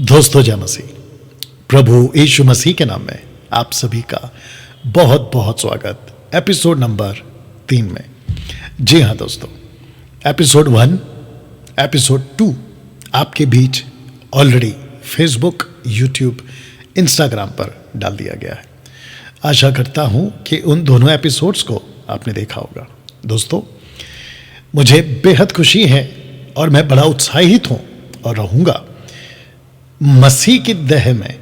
दोस्तों जय मसीह, प्रभु यीशु मसीह के नाम में आप सभी का बहुत बहुत स्वागत एपिसोड नंबर 3 में। जी हाँ दोस्तों, एपिसोड 1, एपिसोड 2 आपके बीच ऑलरेडी फेसबुक, यूट्यूब, इंस्टाग्राम पर डाल दिया गया है। आशा करता हूँ कि उन दोनों एपिसोड्स को आपने देखा होगा। दोस्तों, मुझे बेहद खुशी है और मैं बड़ा उत्साहित हूँ और रहूँगा मसीह की देह में,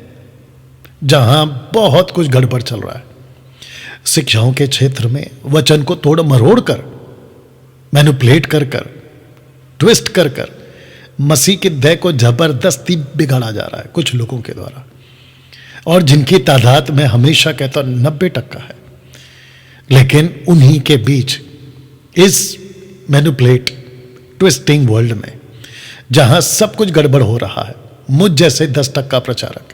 जहां बहुत कुछ गड़बड़ चल रहा है। शिक्षाओं के क्षेत्र में वचन को तोड़ मरोड़ कर, मैनिपुलेट कर ट्विस्ट कर मसीह की देह को जबरदस्ती बिगाड़ा जा रहा है कुछ लोगों के द्वारा, और जिनकी तादाद में हमेशा कहता हूं 90% है। लेकिन उन्हीं के बीच इस मैनिपुलेट ट्विस्टिंग वर्ल्ड में, जहां सब कुछ गड़बड़ हो रहा है, मुझ जैसे 10% प्रचारक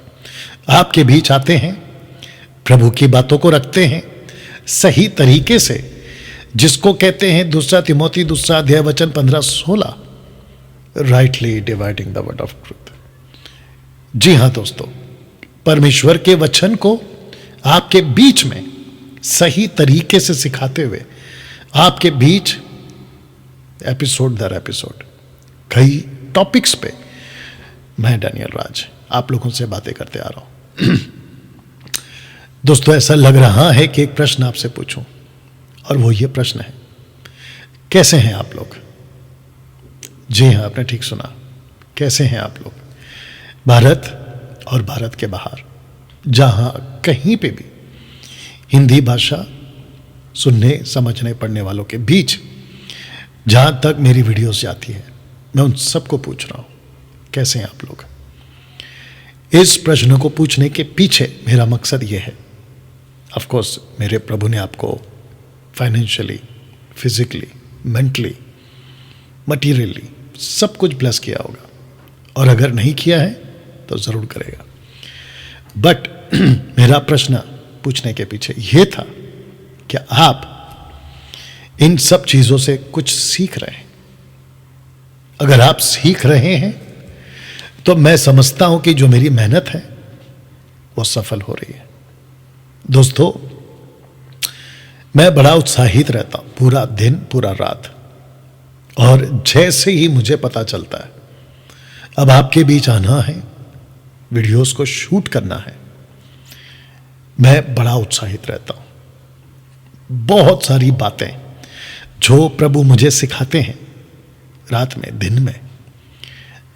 आपके बीच आते हैं, प्रभु की बातों को रखते हैं सही तरीके से, जिसको कहते हैं 2 तिमोथी 2 अध्याय वचन 15-16, rightly dividing the word of truth. जी हाँ दोस्तों, परमेश्वर के वचन को आपके बीच में सही तरीके से सिखाते हुए आपके बीच एपिसोड दर एपिसोड कई टॉपिक्स पे मैं डैनियल राज आप लोगों से बातें करते आ रहा हूं। दोस्तों, ऐसा लग रहा है कि एक प्रश्न आपसे पूछूं, और वो ये प्रश्न है, कैसे हैं आप लोग? जी हाँ, आपने ठीक सुना, कैसे हैं आप लोग? भारत और भारत के बाहर, जहां कहीं पे भी हिंदी भाषा सुनने, समझने, पढ़ने वालों के बीच जहां तक मेरी वीडियोस जाती है, मैं उन सबको पूछ रहा हूं, कैसे हैं आप लोग? इस प्रश्न को पूछने के पीछे मेरा मकसद यह है, ऑफ कोर्स मेरे प्रभु ने आपको फाइनेंशियली, फिजिकली, मेंटली, मटीरियली सब कुछ ब्लेस किया होगा, और अगर नहीं किया है तो जरूर करेगा। बट मेरा प्रश्न पूछने के पीछे यह था कि आप इन सब चीजों से कुछ सीख रहे हैं? अगर आप सीख रहे हैं तो मैं समझता हूं कि जो मेरी मेहनत है वो सफल हो रही है। दोस्तों, मैं बड़ा उत्साहित रहता हूं पूरा दिन, पूरा रात, और जैसे ही मुझे पता चलता है अब आपके बीच आना है, वीडियोस को शूट करना है, मैं बड़ा उत्साहित रहता हूं। बहुत सारी बातें जो प्रभु मुझे सिखाते हैं रात में, दिन में,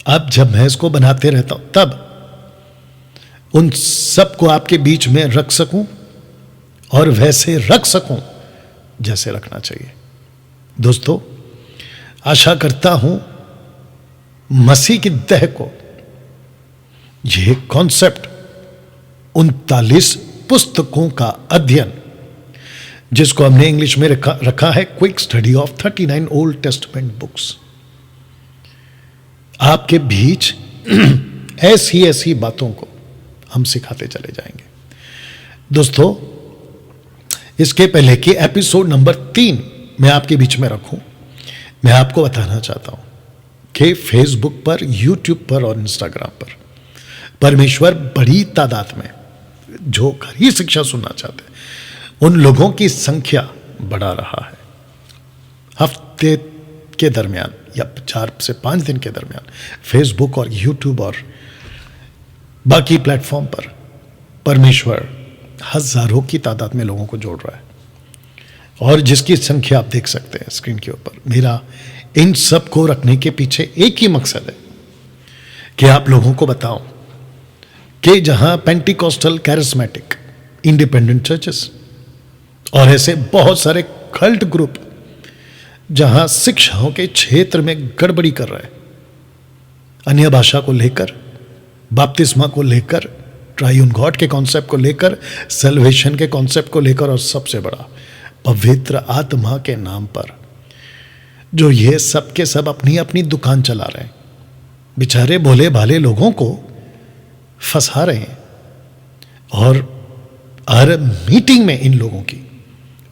अब जब मैं इसको बनाते रहता हूं, तब उन सबको आपके बीच में रख सकूं, और वैसे रख सकूं जैसे रखना चाहिए। दोस्तों, आशा करता हूं मसीह की देह को यह कॉन्सेप्ट 39 पुस्तकों का अध्ययन, जिसको हमने इंग्लिश में रखा है quick study of 39 old testament books, आपके बीच ऐसी बातों को हम सिखाते चले जाएंगे। दोस्तों, इसके पहले कि एपिसोड नंबर 3 मैं आपके बीच में रखूं, मैं आपको बताना चाहता हूं कि फेसबुक पर, यूट्यूब पर और इंस्टाग्राम पर परमेश्वर बड़ी तादाद में जो खरी शिक्षा सुनना चाहते हैं, उन लोगों की संख्या बढ़ा रहा है। हफ्ते के दरमियान या 4 से 5 दिन के दरमियान फेसबुक और यूट्यूब और बाकी प्लेटफॉर्म पर परमेश्वर हजारों की तादाद में लोगों को जोड़ रहा है, और जिसकी संख्या आप देख सकते हैं स्क्रीन के ऊपर। मेरा इन सब को रखने के पीछे एक ही मकसद है कि आप लोगों को बताऊं कि जहां पेंटिकोस्टल, कैरिस्मेटिक, इंडिपेंडेंट चर्चेस और ऐसे बहुत सारे कल्ट ग्रुप जहां शिक्षाओं के क्षेत्र में गड़बड़ी कर रहे हैं, अन्य भाषा को लेकर, बपतिस्मा को लेकर, ट्राइयून गॉड के कॉन्सेप्ट को लेकर, सल्वेशन के कॉन्सेप्ट को लेकर, और सबसे बड़ा पवित्र आत्मा के नाम पर जो ये सब के सब अपनी अपनी दुकान चला रहे हैं, बेचारे भोले भाले लोगों को फंसा रहे हैं। और हर मीटिंग में इन लोगों की,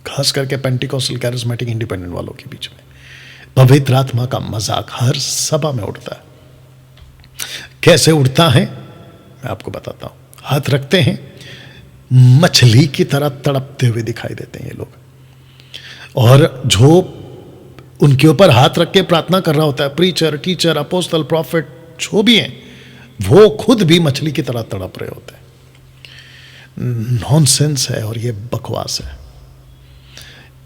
खास करके पेंटिकोस्टल, कैरिस्मेटिक, इंडिपेंडेंट वालों के बीच में पवित्र आत्मा का मजाक हर सभा में उड़ता है। कैसे उड़ता है मैं आपको बताता हूं। हाथ रखते हैं, मछली की तरह तड़पते हुए दिखाई देते हैं ये लोग, और जो उनके ऊपर हाथ रख के प्रार्थना कर रहा होता है, प्रीचर, टीचर, अपोस्टल, प्रॉफिट, जो भी हैं, वो खुद भी मछली की तरह तड़प रहे होते हैं। नॉनसेंस है और ये बकवास है,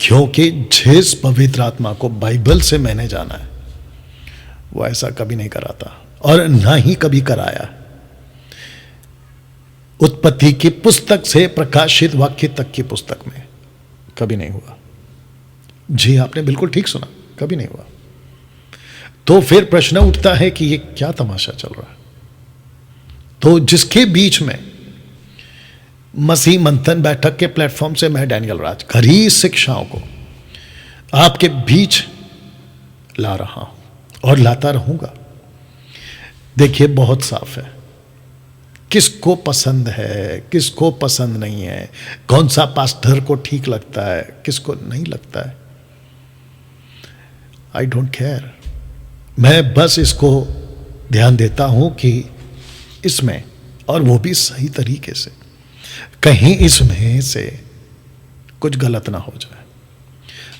क्योंकि जिस पवित्र आत्मा को बाइबल से मैंने जाना है वो ऐसा कभी नहीं कराता और ना ही कभी कराया। उत्पत्ति की पुस्तक से प्रकाशित वाक्य तक की पुस्तक में कभी नहीं हुआ। जी, आपने बिल्कुल ठीक सुना, कभी नहीं हुआ। तो फिर प्रश्न उठता है कि ये क्या तमाशा चल रहा है। तो जिसके बीच में मसीह मंथन बैठक के प्लेटफॉर्म से मैं डैनियल राज खरी शिक्षाओं को आपके बीच ला रहा हूं और लाता रहूंगा। देखिए, बहुत साफ है किसको पसंद है, किसको पसंद नहीं है, कौन सा पास्टर को ठीक लगता है, किसको नहीं लगता है। I don't care. मैं बस इसको ध्यान देता हूं कि इसमें, और वो भी सही तरीके से, कहीं इसमें से कुछ गलत ना हो जाए।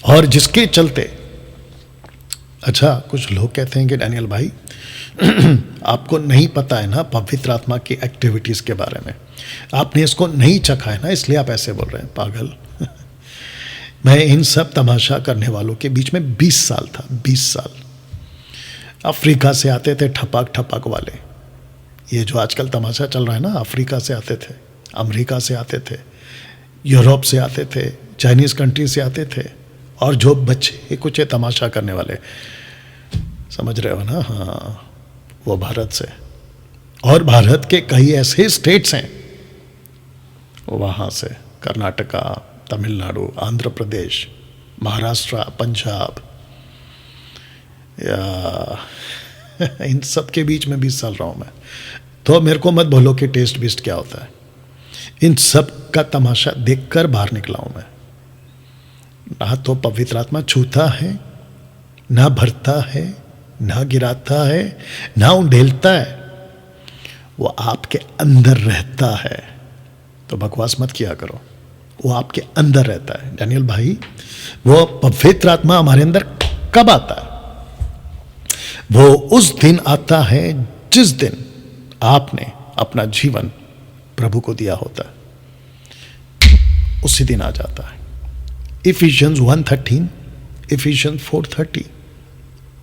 और जिसके चलते, अच्छा, कुछ लोग कहते हैं कि डैनियल भाई आपको नहीं पता है ना पवित्र आत्मा की एक्टिविटीज के बारे में, आपने इसको नहीं चखा है ना, इसलिए आप ऐसे बोल रहे हैं। पागल मैं इन सब तमाशा करने वालों के बीच में 20 साल था, 20 साल। अफ्रीका से आते थे ठपक ठपक वाले, ये जो आजकल तमाशा चल रहा है ना, अफ्रीका से आते थे, अमेरिका से आते थे, यूरोप से आते थे, चाइनीज कंट्री से आते थे, और जो बच्चे कुछ तमाशा करने वाले, समझ रहे हो ना, हाँ, वो भारत से। और भारत के कई ऐसे स्टेट्स हैं वहाँ से, कर्नाटका, तमिलनाडु, आंध्र प्रदेश, महाराष्ट्र, पंजाब, या इन सब के बीच में 20 साल रहा हूँ मैं। तो मेरे को मत बोलो कि टेस्ट बिस्ट क्या होता है। इन सब का तमाशा देखकर बाहर निकला हूं मैं। ना तो पवित्र आत्मा छूता है, ना भरता है, ना गिराता है, ना उंडेलता है, वो आपके अंदर रहता है। तो बकवास मत किया करो, वो आपके अंदर रहता है। डैनियल भाई, वो पवित्र आत्मा हमारे अंदर कब आता है? वो उस दिन आता है जिस दिन आपने अपना जीवन प्रभु को दिया होता है, उसी दिन आ जाता है। इफिशियंस 1:13, इफिशियंस 4:30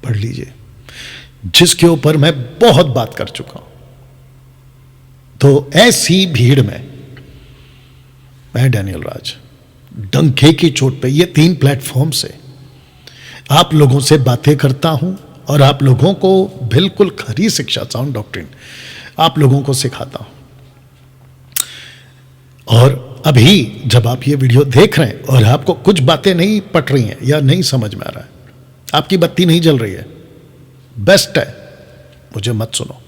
पढ़ लीजिए, जिसके ऊपर मैं बहुत बात कर चुका हूं। तो ऐसी भीड़ में मैं डैनियल राज डंके की चोट पे ये 3 प्लेटफॉर्म से आप लोगों से बातें करता हूं और आप लोगों को बिल्कुल खरी शिक्षा, साउंड डॉक्ट्रिन आप लोगों को सिखाता हूं। और अभी जब आप ये वीडियो देख रहे हैं और आपको कुछ बातें नहीं पट रही हैं या नहीं समझ में आ रहा है, आपकी बत्ती नहीं जल रही है, बेस्ट है, मुझे मत सुनो।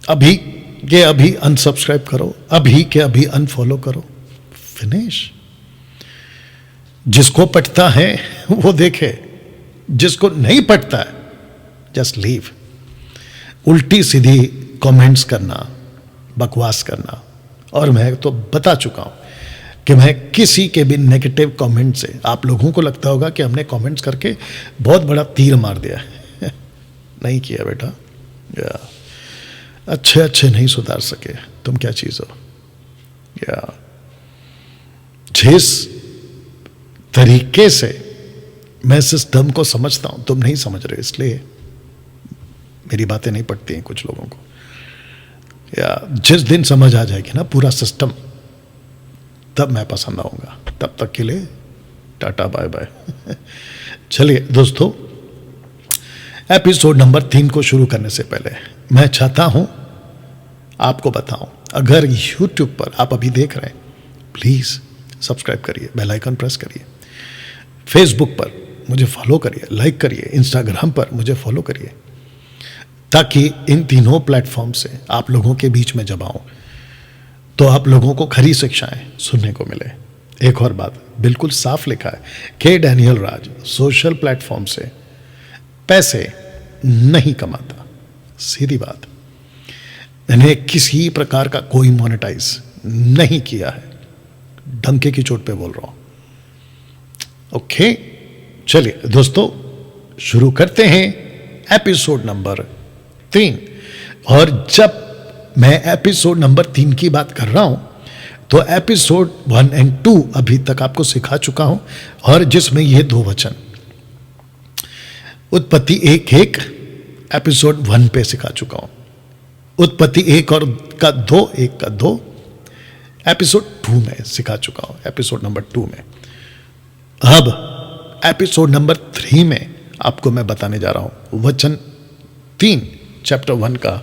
अभी के अभी अनसब्सक्राइब करो, अभी के अभी अनफॉलो करो, फिनिश। जिसको पटता है वो देखे, जिसको नहीं पटता है जस्ट लीव। उल्टी सीधी कमेंट्स करना, बकवास करना, और मैं तो बता चुका हूं कि मैं किसी के भी नेगेटिव कमेंट से, आप लोगों को लगता होगा कि हमने कमेंट्स करके बहुत बड़ा तीर मार दिया नहीं किया बेटा। या अच्छे अच्छे नहीं सुधार सके, तुम क्या चीज हो? या जिस तरीके से मैं सिस्टम को समझता हूं तुम नहीं समझ रहे, इसलिए मेरी बातें नहीं पड़ती हैं कुछ लोगों को। या जिस दिन समझ आ जाएगी ना पूरा सिस्टम, तब मैं पसंद आऊंगा। तब तक के लिए टाटा बाय बाय। चलिए दोस्तों, एपिसोड नंबर 3 को शुरू करने से पहले मैं चाहता हूं आपको बताऊं, अगर YouTube पर आप अभी देख रहे हैं, प्लीज सब्सक्राइब करिए, बेल आइकन प्रेस करिए। फेसबुक पर मुझे फॉलो करिए, लाइक करिए, इंस्टाग्राम पर मुझे फॉलो करिए, ताकि इन तीनों प्लेटफॉर्म से आप लोगों के बीच में जब आऊं तो आप लोगों को खरी शिक्षाएं सुनने को मिले। एक और बात बिल्कुल साफ लिखा है कि डैनियल राज सोशल प्लेटफॉर्म से पैसे नहीं कमाता, सीधी बात। मैंने किसी प्रकार का कोई मोनेटाइज नहीं किया है, डंके की चोट पे बोल रहा हूं। ओके, चलिए दोस्तों शुरू करते हैं एपिसोड नंबर 3। और जब मैं एपिसोड नंबर 3 की बात कर रहा हूं तो एपिसोड 1 और 2 अभी तक आपको सिखा चुका हूं, और जिसमें ये 2 वचन उत्पत्ति 1:1 एपिसोड 1 पे सिखा चुका हूं, उत्पत्ति 1 और का 2 1 का 2 एपिसोड 2 में सिखा चुका हूं, एपिसोड नंबर 2 में। अब एपिसोड नंबर 3 में आपको मैं बताने जा रहा हूं वचन 3, चैप्टर 1 का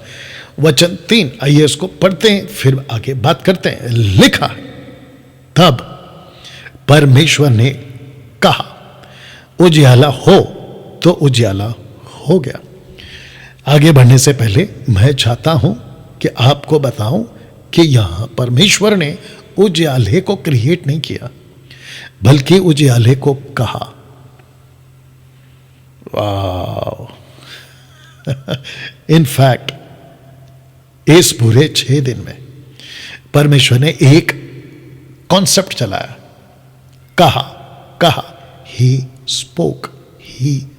वचन 3। आइए इसको पढ़ते हैं, फिर आगे बात करते हैं। लिखा, तब परमेश्वर ने कहा उजियाला हो, तो उजियाला हो गया। आगे बढ़ने से पहले मैं चाहता हूं कि आपको बताऊं कि यहां परमेश्वर ने उजियाले को क्रिएट नहीं किया, बल्कि उजियाले को कहा। वाह! इनफैक्ट इस पूरे 6 दिन में परमेश्वर ने एक कॉन्सेप्ट चलाया, कहा, ही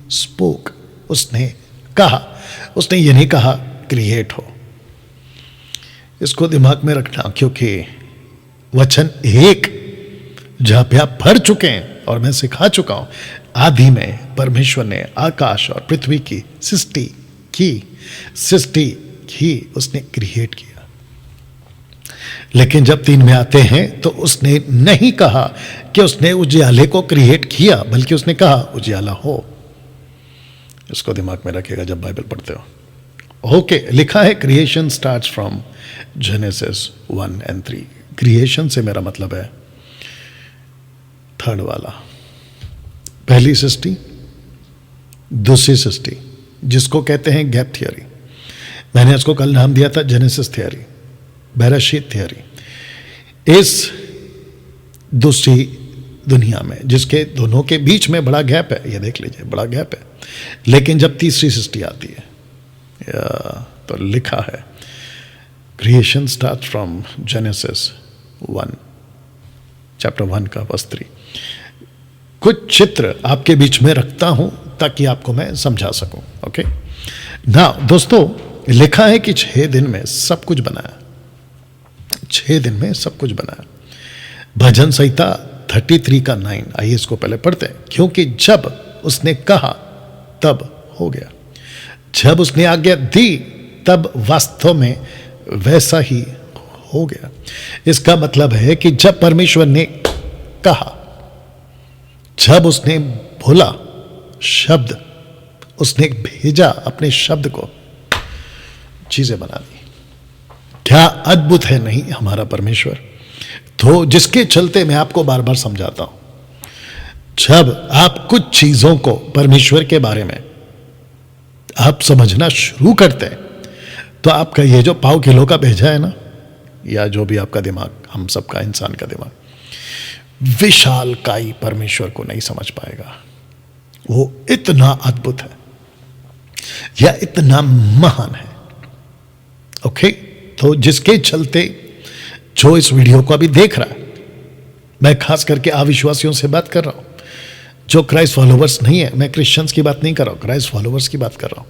स्पोक, उसने कहा। उसने ये नहीं कहा क्रिएट हो। इसको दिमाग में रखना, क्योंकि वचन 1 जहां पे आप पढ़ चुके हैं और मैं सिखा चुका हूं, आदि में परमेश्वर ने आकाश और पृथ्वी की सृष्टि की, उसने क्रिएट किया। लेकिन जब 3 में आते हैं तो उसने नहीं कहा कि उसने उजियाले को क्रिएट किया, बल्कि उसने कहा उजियाला हो। इसको दिमाग में रखिएगा जब बाइबल पढ़ते हो। ओके, लिखा है क्रिएशन स्टार्ट्स फ्रॉम जेनेसिस 1 और 3। क्रिएशन से मेरा मतलब है 3rd वाला, पहली सृष्टि, दूसरी सृष्टि, जिसको कहते हैं गैप थियरी। मैंने इसको कल नाम दिया था जेनेसिस थियरी, बेराशीत थियरी। इस दूसरी दुनिया में जिसके दोनों के बीच में बड़ा गैप है, ये देख लीजिए बड़ा गैप है, लेकिन जब तीसरी सृष्टि आती है तो लिखा है creation start from genesis 1 chapter 1 का वर्स 3। कुछ चित्र आपके बीच में रखता हूं ताकि आपको मैं समझा सकूं। ओके ना दोस्तों, लिखा है कि 6 दिन में सब कुछ बनाया, 6 दिन में सब कुछ बनाया। भजन संहिता 33 का 9। आइए इसको पहले पढ़ते हैं। क्योंकि जब उसने कहा तब हो गया, जब उसने आज्ञा दी तब वास्तव में वैसा ही हो गया। इसका मतलब है कि जब परमेश्वर ने कहा, जब उसने बोला शब्द, उसने भेजा अपने शब्द को, चीजें बना दी। क्या अद्भुत है नहीं हमारा परमेश्वर। तो जिसके चलते मैं आपको बार बार समझाता हूं, जब आप कुछ चीजों को परमेश्वर के बारे में आप समझना शुरू करते हैं, तो आपका ये जो पाव किलो का भेजा है ना, या जो भी आपका दिमाग, हम सबका इंसान का दिमाग, विशाल काई परमेश्वर को नहीं समझ पाएगा। वो इतना अद्भुत है या इतना महान है। ओके, तो जिसके चलते जो इस वीडियो को अभी देख रहा है, मैं खास करके अविश्वासियों से बात कर रहा हूं, जो क्राइस्ट फॉलोवर्स नहीं है। मैं क्रिश्चियंस की बात नहीं कर रहा हूं, क्राइस्ट फॉलोवर्स की बात कर रहा हूं।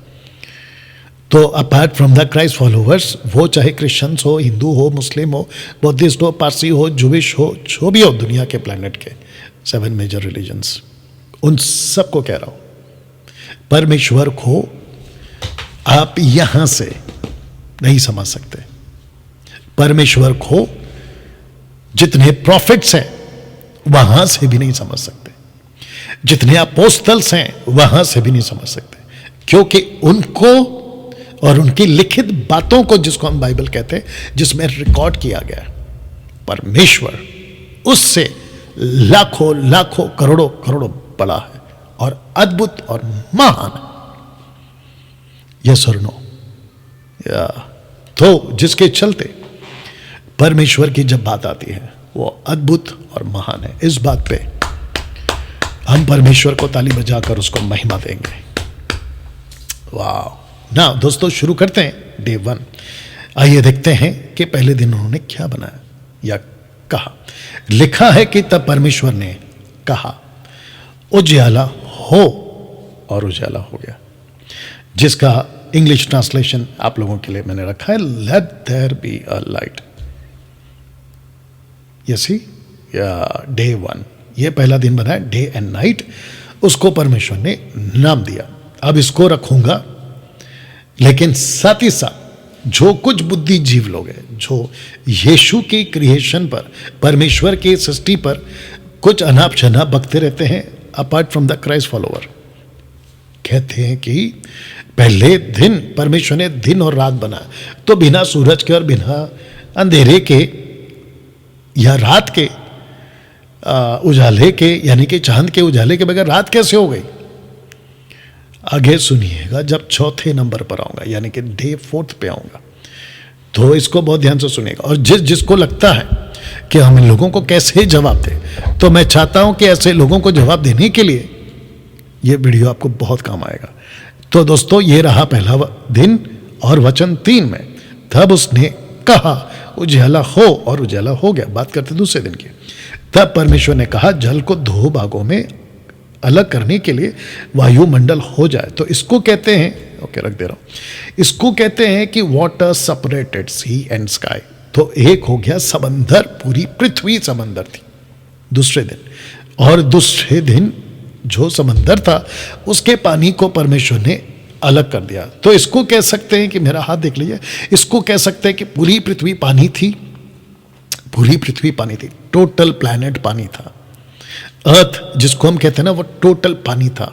तो apart from the Christ followers, वो चाहे क्रिश्चियंस हो, हिंदू हो, मुस्लिम हो, बौद्धिस्ट हो, पारसी हो, जुविश हो, जो भी हो दुनिया के प्लैनेट के 7 मेजर रिलीजन्स, उन सबको कह रहा हूं, परमेश्वर को आप यहां से नहीं समझ सकते। परमेश्वर को जितने प्रॉफिट्स हैं वहां से भी नहीं समझ सकते, जितने अपोस्तल्स हैं वहां से भी नहीं समझ सकते, क्योंकि उनको और उनकी लिखित बातों को, जिसको हम बाइबल कहते हैं, जिसमें रिकॉर्ड किया गया है, परमेश्वर उससे लाखों लाखों करोड़ों करोड़ों बड़ा है और अद्भुत और महान। यस और नो? या तो जिसके चलते परमेश्वर की जब बात आती है वो अद्भुत और महान है। इस बात पे हम परमेश्वर को ताली बजाकर उसको महिमा देंगे। वाह ना दोस्तों, शुरू करते हैं डे 1। आइए देखते हैं कि पहले दिन उन्होंने क्या बनाया या कहा। लिखा है कि तब परमेश्वर ने कहा उजाला हो, और उजाला हो गया, जिसका इंग्लिश ट्रांसलेशन आप लोगों के लिए मैंने रखा है, let there be a light. यसी या डे 1, ये पहला दिन बना है, डे एंड नाइट, उसको परमेश्वर ने नाम दिया। अब इसको रखूंगा, लेकिन साथ ही साथ जो कुछ बुद्धि जीव लोग हैं, जो यीशु की क्रिएशन पर, परमेश्वर की सृष्टि पर कुछ अनाप शनाप बकते रहते हैं, apart from the Christ follower, कहते हैं कि पहले दिन परमेश्वर ने दिन और रात बनाया, तो बिना सूरज के और बिना अंधेरे के या रात के उजाले के, यानी कि चांद के उजाले के बगैर रात कैसे हो गई? आगे सुनिएगा जब चौथे नंबर पर आऊंगा, यानी कि डे 4 पे आऊंगा, तो इसको बहुत ध्यान से सुनिएगा। और जिसको लगता है कि हम इन लोगों को कैसे जवाब दें, तो मैं चाहता हूं कि ऐसे लोगों को जवाब देने के लिए यह वीडियो आपको बहुत काम आएगा। तो दोस्तों, ये रहा पहला दिन, और वचन 3 में तब उसने कहा उजाला हो, और उजाला हो गया। बात करते दूसरे दिन की। तब परमेश्वर ने कहा जल को 2 भागों में अलग करने के लिए वायुमंडल हो जाए। तो इसको कहते हैं, ओके रख दे रहा हूं, इसको कहते हैं कि water separated sea and sky. तो एक हो गया समंदर, पूरी पृथ्वी समंदर थी दूसरे दिन, और दूसरे दिन जो समंदर था उसके पानी को परमेश्वर ने अलग कर दिया। तो इसको कह सकते हैं कि, मेरा हाथ देख लीजिए, इसको कह सकते हैं कि पूरी पृथ्वी पानी थी, पूरी पृथ्वी पानी थी, टोटल प्लैनेट पानी था। अर्थ जिसको हम कहते हैं ना, वो टोटल पानी था,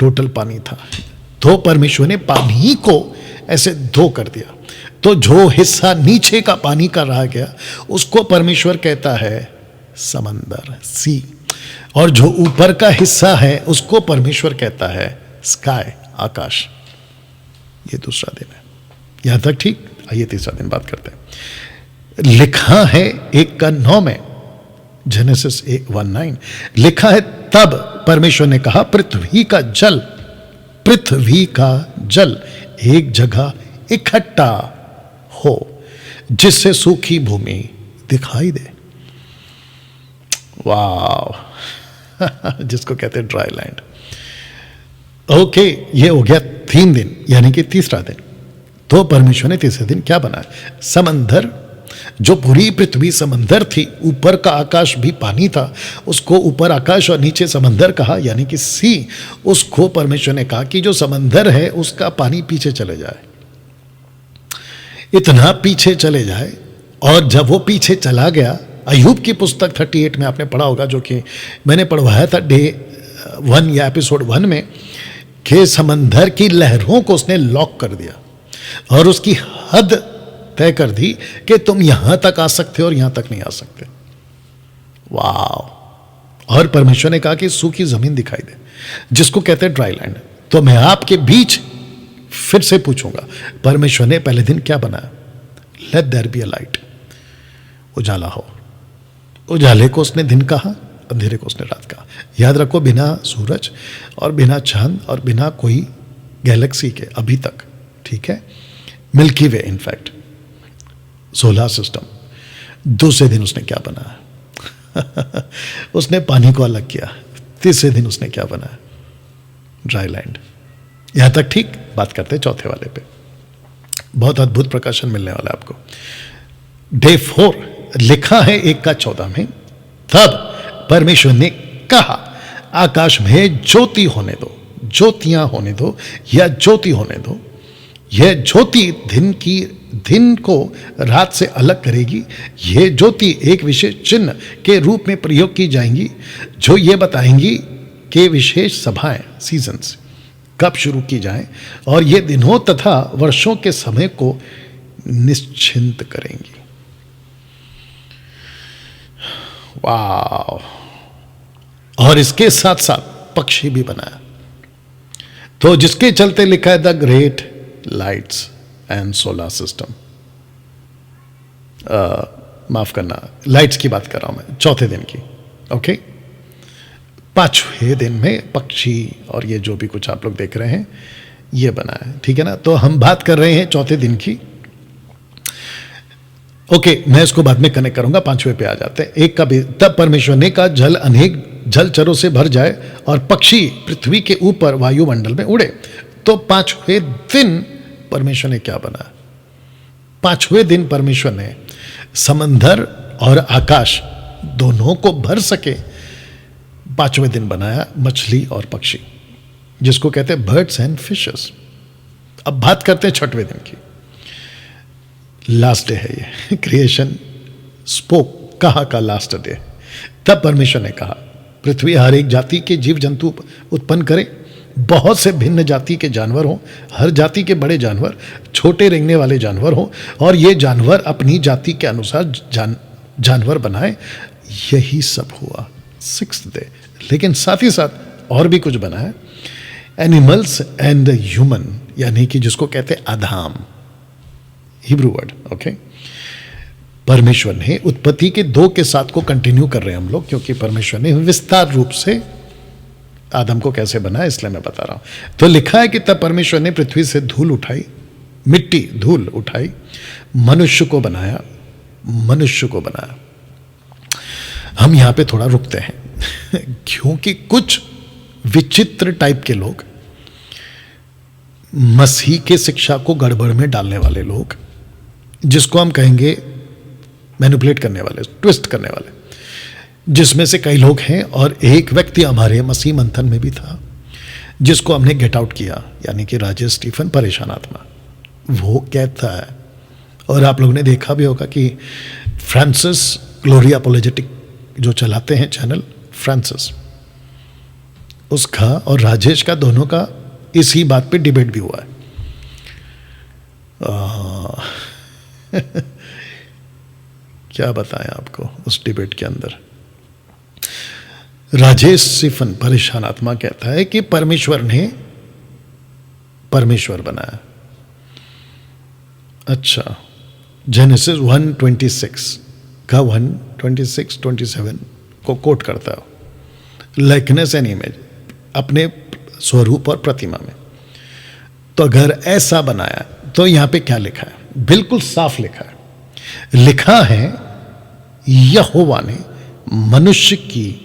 टोटल पानी था। तो परमेश्वर ने पानी को ऐसे 2 कर दिया। तो जो हिस्सा नीचे का पानी का रह गया उसको परमेश्वर कहता है समंदर, सी, और जो ऊपर का हिस्सा है उसको परमेश्वर कहता है स्काई, आकाश। ये दूसरा दिन है, यहां तक ठीक। आइए तीसरा दिन बात करते हैं। लिखा है 1:9 में, जेनेसिस 1:9 लिखा है तब परमेश्वर ने कहा पृथ्वी का जल एक जगह इकट्ठा हो, जिससे सूखी भूमि दिखाई दे। वाह जिसको कहते हैं ड्राई लैंड। ओके, ये हो गया 3 दिन, यानी कि तीसरा दिन। तो परमेश्वर ने तीसरे दिन क्या बनाया? समंदर, जो पूरी पृथ्वी समंदर थी, ऊपर का आकाश भी पानी था, उसको ऊपर आकाश और नीचे समंदर कहा, यानी कि सी। उसको परमेश्वर ने कहा कि जो समंदर है उसका पानी पीछे चले जाए, इतना पीछे चले जाए। और जब वो पीछे चला गया, अय्यूब की पुस्तक 38 में आपने पढ़ा होगा, जो कि मैंने पढ़वाया था डे 1 या एपिसोड 1 में, कि समंदर की लहरों को उसने लॉक कर दिया और उसकी हद तय कर दी कि तुम यहां तक आ सकते हो और यहां तक नहीं आ सकते। वाह। और परमेश्वर ने कहा कि सूखी जमीन दिखाई दे, जिसको कहते हैं ड्राई लैंड। तो मैं आपके बीच फिर से पूछूंगा, परमेश्वर ने पहले दिन क्या बनाया? Let there be a light, उजाला हो। उजाले को उसने दिन कहा, अंधेरे को उसने रात कहा। याद रखो, बिना सूरज और बिना चांद और बिना कोई गैलेक्सी के अभी तक, ठीक है, मिल्की वे, इनफैक्ट सोलर सिस्टम। दूसरे दिन उसने क्या बनाया? उसने पानी को अलग किया। तीसरे दिन उसने क्या बनाया? Dry land. यहां तक ठीक। बात करते हैं चौथे वाले पे, बहुत अद्भुत प्रकाशन मिलने वाला है आपको। डे 4 लिखा है 1:14 में, तब परमेश्वर ने कहा आकाश में ज्योति होने दो, ज्योतियां होने दो या ज्योति होने दो। यह ज्योति दिन को रात से अलग करेगी। यह ज्योति एक विशेष चिन्ह के रूप में प्रयोग की जाएंगी, जो ये बताएंगी कि विशेष सभाएं, सीजन्स कब शुरू की जाएं, और ये दिनों तथा वर्षों के समय को निश्चिंत करेंगी। वाह। और इसके साथ साथ पक्षी भी बनाया, तो जिसके चलते लिखा है the great lights and solar system. माफ करना, लाइट्स की बात कर रहा हूं मैं, चौथे दिन की। ओके, 5वें दिन में पक्षी और ये जो भी कुछ आप लोग देख रहे हैं ये बना है, ठीक है ना। तो हम बात कर रहे हैं चौथे दिन की, ओके, मैं इसको बाद में कनेक्ट करूंगा। 5वें पे आ जाते हैं। एक का भी, तब परमेश्वर ने कहा जल अनेक जलचरों से भर जाए और पक्षी पृथ्वी के ऊपर वायुमंडल में उड़े। तो 5वें दिन परमेश्वर ने क्या बनाया? 5वें दिन परमेश्वर ने समंदर और आकाश दोनों को भर सके 5वें दिन बनाया मछली और पक्षी, जिसको कहते हैं बर्ड्स एंड फिशेस। अब बात करते हैं 6वें दिन की। लास्ट डे है ये, क्रिएशन स्पोक, कहा का लास्ट डे। तब परमेश्वर ने कहा पृथ्वी हर एक जाति के जीव जंतु उत्पन्न करे, बहुत से भिन्न जाति के जानवर हों, हर जाति के बड़े जानवर, छोटे रेंगने वाले जानवर हों, और ये जानवर अपनी जाति के अनुसार जानवर बनाए। यही सब हुआ 6th डे। लेकिन साथ ही साथ और भी कुछ बनाया, एनिमल्स एंड ह्यूमन, यानी कि जिसको कहते हैं आदाम, हिब्रू वर्ड। ओके, परमेश्वर ने उत्पत्ति के 2 के 7 को कंटिन्यू कर रहे हैं हम लोग, क्योंकि परमेश्वर ने विस्तार रूप से आदम को कैसे बनाया इसलिए मैं बता रहा हूं। तो लिखा है कि तब परमेश्वर ने पृथ्वी से धूल उठाई, मिट्टी धूल उठाई, मनुष्य को बनाया, मनुष्य को बनाया। हम यहां पे थोड़ा रुकते हैं क्योंकि कुछ विचित्र टाइप के लोग, मसीह के शिक्षा को गड़बड़ में डालने वाले लोग, जिसको हम कहेंगे मैनिपुलेट करने वाले, ट्विस्ट करने वाले, जिसमें से कई लोग हैं, और एक व्यक्ति हमारे मसीह मंथन में भी था जिसको हमने गेट आउट किया, यानी कि राजेश स्टीफन, परेशान आत्मा। वो कहता है, और आप लोगों ने देखा भी होगा कि फ्रांसिस ग्लोरी अपोलोजेटिक जो चलाते हैं चैनल, फ्रांसिस, उसका और राजेश का, दोनों का इसी बात पे डिबेट भी हुआ है। क्या बताएं आपको उस डिबेट के अंदर। राजेश स्टीफन, परेशान आत्मा, कहता है कि परमेश्वर ने परमेश्वर बनाया। अच्छा, जेनेसिस 1:26 का 1:26-27 को कोट करता है, लाइकनेस एंड इमेज, अपने स्वरूप और प्रतिमा में। तो अगर ऐसा बनाया तो यहां पे क्या लिखा है? बिल्कुल साफ लिखा है, लिखा है यहोवा ने मनुष्य की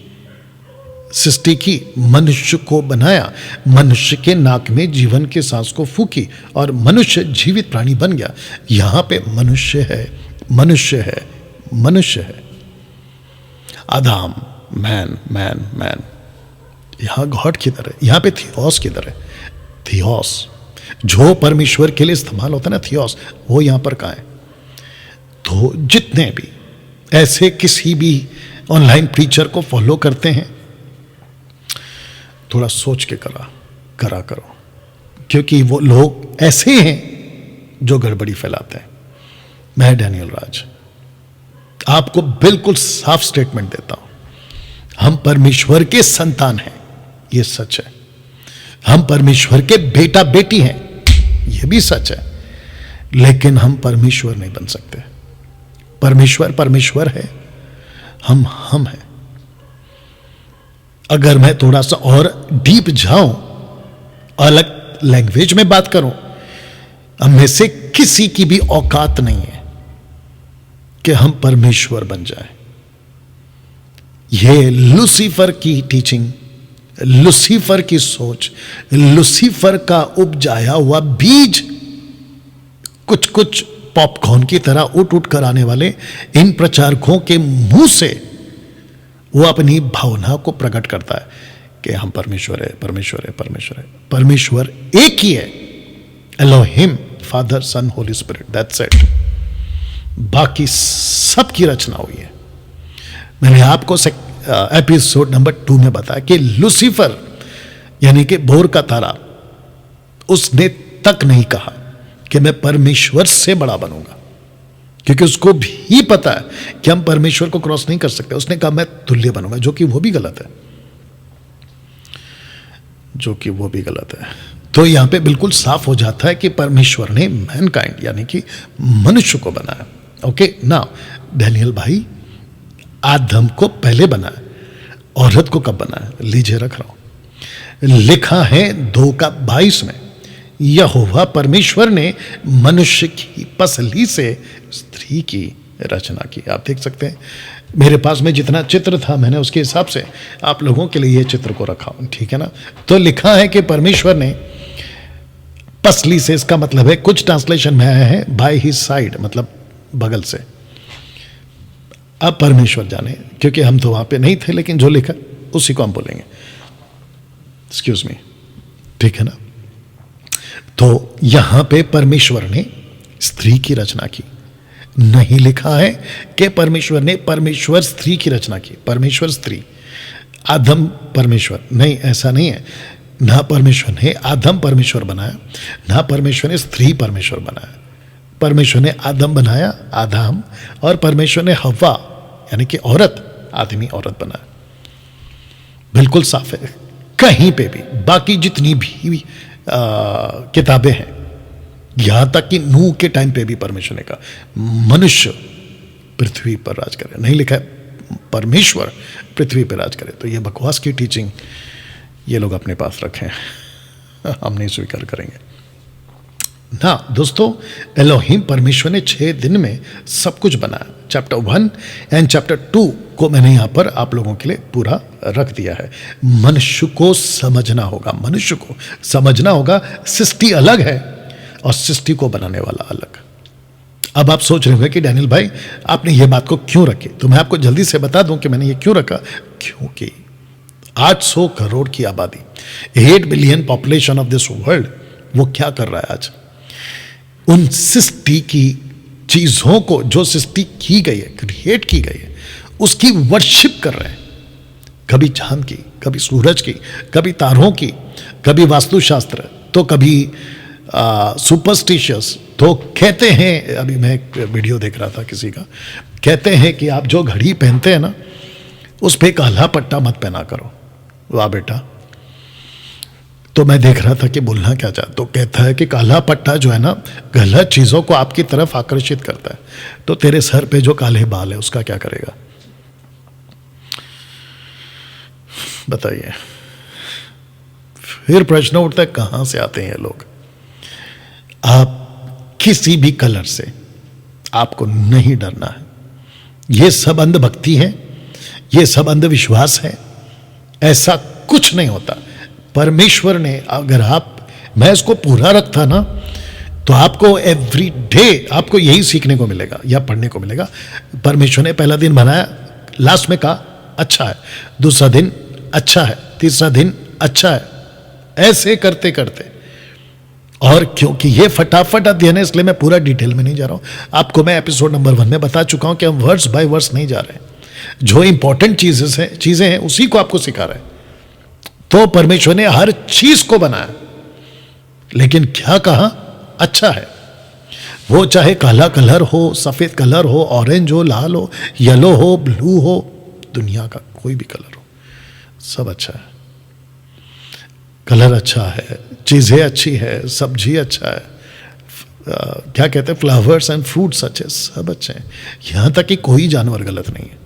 सृष्टि की, मनुष्य को बनाया, मनुष्य के नाक में जीवन के सांस को फूकी और मनुष्य जीवित प्राणी बन गया। यहां पे मनुष्य है, मनुष्य है, मनुष्य है, आदाम, मैन मैन मैन। यहां गॉड किधर है? यहां पे थियोस किधर है? थियोस जो परमेश्वर के लिए इस्तेमाल होता है ना, थियोस, वो यहां पर कहां है? तो जितने भी ऐसे किसी भी ऑनलाइन प्रीचर को फॉलो करते हैं, थोड़ा सोच के करा करो, क्योंकि वो लोग ऐसे हैं जो गड़बड़ी फैलाते हैं। मैं डैनियल राज आपको बिल्कुल साफ स्टेटमेंट देता हूं, हम परमेश्वर के संतान हैं, ये सच है। हम परमेश्वर के बेटा बेटी हैं, ये भी सच है। लेकिन हम परमेश्वर नहीं बन सकते। परमेश्वर परमेश्वर है, हम हैं। अगर मैं थोड़ा सा और डीप जाऊं, अलग लैंग्वेज में बात करूं, हम में से किसी की भी औकात नहीं है कि हम परमेश्वर बन जाएं। यह लूसीफर की टीचिंग, लूसीफर की सोच, लूसीफर का उपजाया हुआ बीज, कुछ कुछ पॉपकॉर्न की तरह उठ उठ कर आने वाले इन प्रचारकों के मुंह से वो अपनी भावना को प्रकट करता है कि हम परमेश्वर है, परमेश्वर है, परमेश्वर है। परमेश्वर एक ही है, Elohim, father, son, holy spirit, that's it. बाकी सबकी रचना हुई है। मैंने आपको एपिसोड नंबर 2 में बताया कि लूसीफर यानी कि भोर का तारा, उसने तक नहीं कहा कि मैं परमेश्वर से बड़ा बनूंगा, क्योंकि उसको भी पता है कि हम परमेश्वर को क्रॉस नहीं कर सकते। उसने कहा मैं तुल्य बनूंगा, जो कि वो भी गलत है, जो कि वो भी गलत है। तो यहां पे बिल्कुल साफ हो जाता है कि परमेश्वर ने मैनकाइंड यानी कि मनुष्य को बनाया। ओके, नाउ डैनियल भाई, आदम को पहले बनाया, औरत को कब बनाया? लीजिए रख रहा हूं, लिखा है 2:22 में, यहोवा परमेश्वर ने मनुष्य की पसली से स्त्री की रचना की। आप देख सकते हैं मेरे पास में जितना चित्र था मैंने उसके हिसाब से आप लोगों के लिए ये चित्र को रखा हूं, ठीक है ना। तो लिखा है कि परमेश्वर ने पसली से, इसका मतलब है कुछ ट्रांसलेशन में आया है बाय हिज साइड, मतलब बगल से। अब परमेश्वर जाने, क्योंकि हम तो वहां पे नहीं थे, लेकिन जो लिखा उसी को हम बोलेंगे, एक्सक्यूज मी, ठीक है ना। तो यहां पे परमेश्वर ने स्त्री की रचना की, नहीं लिखा है कि परमेश्वर स्त्री की रचना की। परमेश्वर स्त्री, आदम परमेश्वर, नहीं, ऐसा नहीं है। ना परमेश्वर ने आदम परमेश्वर बनाया, ना परमेश्वर ने स्त्री परमेश्वर बनाया। परमेश्वर ने आदम बनाया, आदम, और परमेश्वर ने हव्वा यानी कि औरत, आदमी औरत बनाया। बिल्कुल साफ है। कहीं पे भी बाकी जितनी भी किताबें हैं, यहां तक कि नूह के टाइम पे भी परमेश्वर ने कहा मनुष्य पृथ्वी पर राज करे, नहीं लिखा है परमेश्वर पृथ्वी पर राज करे। तो ये बकवास की टीचिंग ये लोग अपने पास रखें, हम नहीं स्वीकार करेंगे ना। दोस्तों, एलोहिम परमेश्वर ने 6 दिन में सब कुछ बनाया। चैप्टर 1 एंड चैप्टर 2 को मैंने यहां पर आप लोगों के लिए पूरा रख दिया है। मनुष्य को समझना होगा, मनुष्य को समझना होगा। सृष्टि अलग है और सृष्टि को बनाने वाला अलग। अब आप सोच रहे होंगे कि डैनियल भाई आपने ये बात को क्यों रखी, तो मैं आपको जल्दी से बता दूं कि मैंने ये क्यों रखा। क्योंकि 800 करोड़ की आबादी, 8 billion population of this world, वो क्या कर रहा है आज? उन सृष्टि की चीजों को, जो सृष्टि की गई है, क्रिएट की गई है, उसकी वर्शिप कर रहे हैं। कभी चांद की, कभी सूरज की, कभी तारों की, कभी वास्तुशास्त्र, तो कभी सुपरस्टिशियस। तो कहते हैं, अभी मैं एक वीडियो देख रहा था किसी का, कहते हैं कि आप जो घड़ी पहनते हैं ना, उस पर काला पट्टा मत पहना करो। वाह बेटा। तो मैं देख रहा था कि बोलना क्या चाहता, तो कहता है कि काला पट्टा जो है ना, गलत चीजों को आपकी तरफ आकर्षित करता है। तो तेरे सर पे जो काले बाल है उसका क्या करेगा बताइए। फिर प्रश्न उठता है कहां से आते हैं ये लोग। आप किसी भी कलर से आपको नहीं डरना है। ये सब अंधभक्ति है, ये सब अंधविश्वास है, ऐसा कुछ नहीं होता। परमेश्वर ने, अगर मैं इसको पूरा रखता ना, तो आपको एवरी डे आपको यही सीखने को मिलेगा या पढ़ने को मिलेगा। परमेश्वर ने पहला दिन बनाया, लास्ट में कहा अच्छा है, दूसरा दिन अच्छा है, तीसरा दिन अच्छा है, ऐसे करते करते। और क्योंकि ये फटाफट अध्ययन है, इसलिए मैं पूरा डिटेल में नहीं जा रहा हूं। आपको मैं एपिसोड नंबर 1 में बता चुका हूं कि हम वर्स बाय वर्स नहीं जा रहे हैं। जो इंपॉर्टेंट चीजें हैं उसी को आपको सिखा रहे हैं। तो परमेश्वर ने हर चीज को बनाया, लेकिन क्या कहा? अच्छा है। वो चाहे काला कलर हो, सफेद कलर हो, ऑरेंज हो, लाल हो, येलो हो, ब्लू हो, दुनिया का कोई भी कलर हो, सब अच्छा है। कलर अच्छा है, चीजें अच्छी है, सब्जी अच्छा है, क्या कहते हैं, फ्लावर्स एंड फ्रूट्स अच्छे, सब अच्छे हैं। यहां तक कि कोई जानवर गलत नहीं है,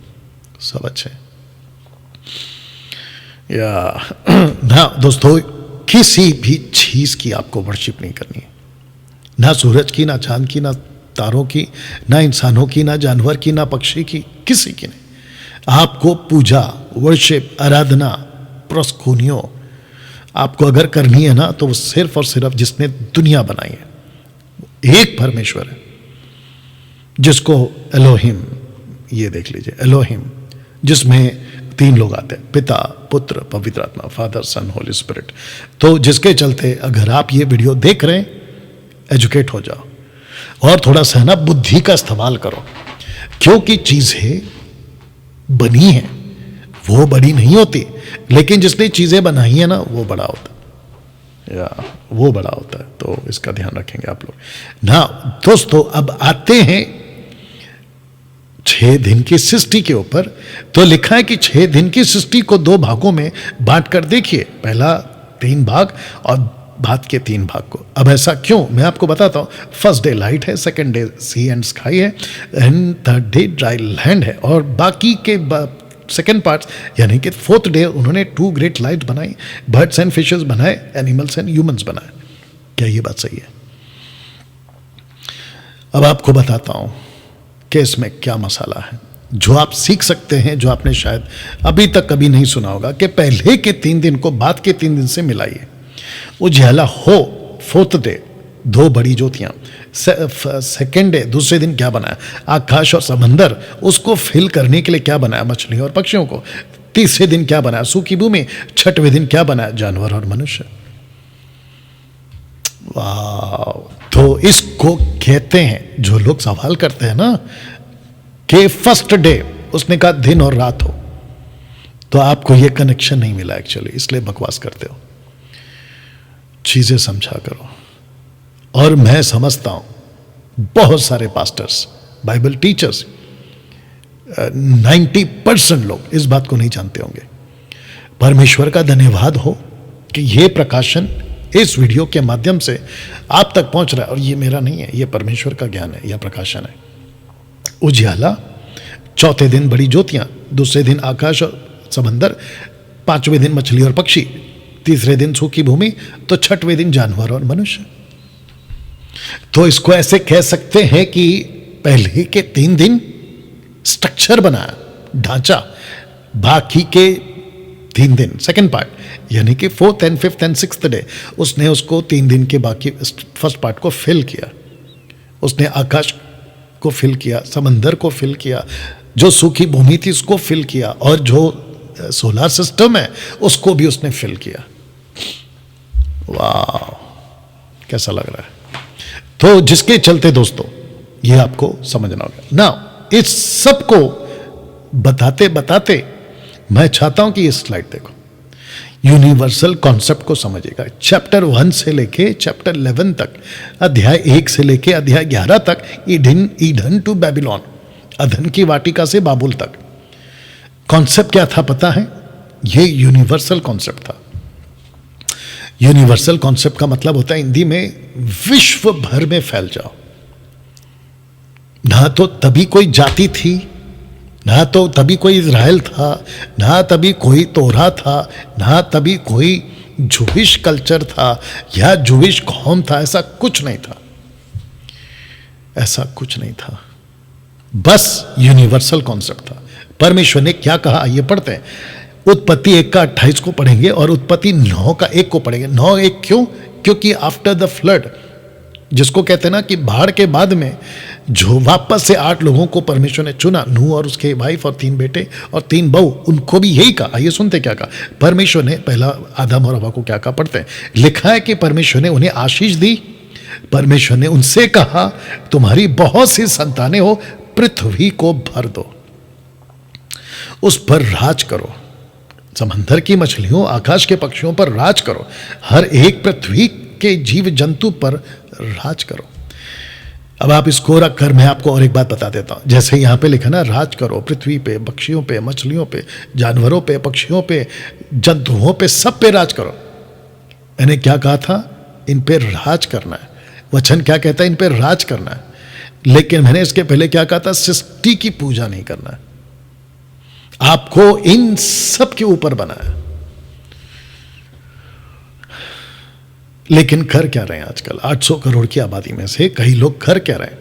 सब अच्छे हैं। ना दोस्तों, किसी भी चीज की आपको वर्शिप नहीं करनी है, ना सूरज की, ना चांद की, ना तारों की, ना इंसानों की, ना जानवर की, ना पक्षी की, किसी की नहीं। आपको पूजा, वर्शिप, आराधना, प्रोस्कुनियो आपको अगर करनी है ना, तो वो सिर्फ और सिर्फ जिसने दुनिया बनाई है, एक परमेश्वर है, जिसको एलोहिम, ये देख लीजिए एलोहिम, जिसमें 3 लोग आते हैं, पिता, पुत्र, पवित्र आत्मा, फादर, सन, होली स्पिरिट। तो जिसके चलते अगर आप ये वीडियो देख रहे हैं, एजुकेट हो जाओ और थोड़ा सा ना बुद्धि का इस्तेमाल करो, क्योंकि चीजें बनी है वो बड़ी नहीं होती, लेकिन जिसने चीजें बनाई है ना, वो बड़ा होता है, या वो बड़ा होता है। तो इसका ध्यान रखेंगे आप लोग ना। दोस्तों, अब आते हैं 6 दिन की सृष्टि के ऊपर। तो लिखा है कि 6 दिन की सृष्टि को 2 भागों में बांट कर देखिए, पहला 3 भाग और बाद के 3 भाग को। अब ऐसा क्यों, मैं आपको बताता हूं। फर्स्ट डे लाइट है, second day sea and sky है, and third day dry land है, और बाकी के सेकेंड पार्ट्स यानी कि 4th डे उन्होंने 2 ग्रेट लाइट बनाई, बर्ड्स एंड फिशेस बनाए, एनिमल्स एंड ह्यूमंस बनाए। क्या ये बात सही है? अब आपको बताता हूं कि इसमें क्या मसाला है, जो आप सीख सकते हैं, जो आपने शायद अभी तक कभी नहीं सुना होगा, कि पहले के 3 दिन को बाद के 3 दिन से मिलाइए। उजियाला हो, 4th डे 2 बड़ी ज्योतियां, सेकेंड डे दूसरे दिन क्या बनाया, आकाश और समंदर, उसको फिल करने के लिए क्या बनाया, मछली और पक्षियों को। तीसरे दिन क्या बनाया, सूखी भूमि। छठवें दिन क्या बनाया, जानवर और मनुष्य। वाह! तो इसको कहते हैं, जो लोग सवाल करते हैं ना कि फर्स्ट डे, उसने कहा दिन और रात हो, तो आपको यह कनेक्शन नहीं मिला एक्चुअली, इसलिए बकवास करते हो। चीजें समझा करो। और मैं समझता हूं बहुत सारे पास्टर्स, बाइबल टीचर्स, 90% लोग इस बात को नहीं जानते होंगे। परमेश्वर का धन्यवाद हो कि यह प्रकाशन इस वीडियो के माध्यम से आप तक पहुंच रहा है। और ये मेरा नहीं है, यह परमेश्वर का ज्ञान है, यह प्रकाशन है। उजियाला, चौथे दिन बड़ी ज्योतियां, दूसरे दिन आकाश और समंदर, पांचवें दिन मछली और पक्षी, तीसरे दिन सूखी भूमि, तो छठवें दिन जानवर और मनुष्य। तो इसको ऐसे कह सकते हैं कि पहले के 3 दिन स्ट्रक्चर बनाया, ढांचा, बाकी के 3 दिन सेकंड पार्ट, यानी कि 4th and 5th and 6th day, उसने उसको 3 दिन के बाकी फर्स्ट पार्ट को फिल किया। उसने आकाश को फिल किया, समंदर को फिल किया, जो सूखी भूमि थी उसको फिल किया, और जो सोलर सिस्टम है उसको भी उसने फिल किया। वाह! कैसा लग रहा है? तो जिसके चलते दोस्तों ये आपको समझना होगा ना। इस सब को बताते बताते मैं चाहता हूं कि ये स्लाइड देखो, यूनिवर्सल कॉन्सेप्ट को समझिएगा। चैप्टर 1 से लेके चैप्टर 11 तक, अध्याय 1 से लेके अध्याय 11 तक, ईडन टू बेबीलोन, अदन की वाटिका से बाबुल तक। कॉन्सेप्ट क्या था पता है? ये यूनिवर्सल कॉन्सेप्ट था। यूनिवर्सल कॉन्सेप्ट का मतलब होता है हिंदी में विश्व भर में फैल जाओ। ना तो तभी कोई जाति थी, ना तो तभी कोई इज़राइल था, ना तभी कोई तोरा था, ना तभी कोई जूविश कल्चर था या जूविश कौम था। ऐसा कुछ नहीं था, ऐसा कुछ नहीं था। बस यूनिवर्सल कॉन्सेप्ट था। परमेश्वर ने क्या कहा आइए पढ़ते हैं। उत्पत्ति 1 का 28 को पढ़ेंगे और उत्पत्ति 9 का 1 को पढ़ेंगे। 9:1 क्यों? क्योंकि आफ्टर द फ्लड, जिसको कहते हैं ना कि बाढ़ के बाद में जो वापस से 8 लोगों को परमेश्वर ने चुना, नूह और उसके वाइफ और 3 बेटे और 3 बहू, उनको भी यही कहा। आइए सुनते क्या कहा परमेश्वर ने। पहला आदम और हवा को क्या कहा पढ़ते हैं। लिखा है कि परमेश्वर ने उन्हें आशीष दी। परमेश्वर ने उनसे कहा तुम्हारी बहुत सी संतानें हो, पृथ्वी को भर दो, उस पर राज करो, समंदर की मछलियों आकाश के पक्षियों पर राज करो, हर एक पृथ्वी के जीव जंतु पर राज करो। अब आप इसको रख कर मैं आपको और एक बात बता देता हूं। जैसे यहां पे लिखा ना, राज करो पृथ्वी पे, पक्षियों पे, मछलियों पे, जानवरों पे, पक्षियों पे, जंतुओं पे, सब पे राज करो। मैंने क्या कहा था? इन पे राज करना है। वचन क्या कहता है? इन पे राज करना है। लेकिन मैंने इसके पहले क्या कहा था? सृष्टि की पूजा नहीं करना है। आपको इन सब के ऊपर बनाया। लेकिन कर क्या रहे हैं आजकल? 800 करोड़ की आबादी में से कई लोग कर क्या रहे हैं?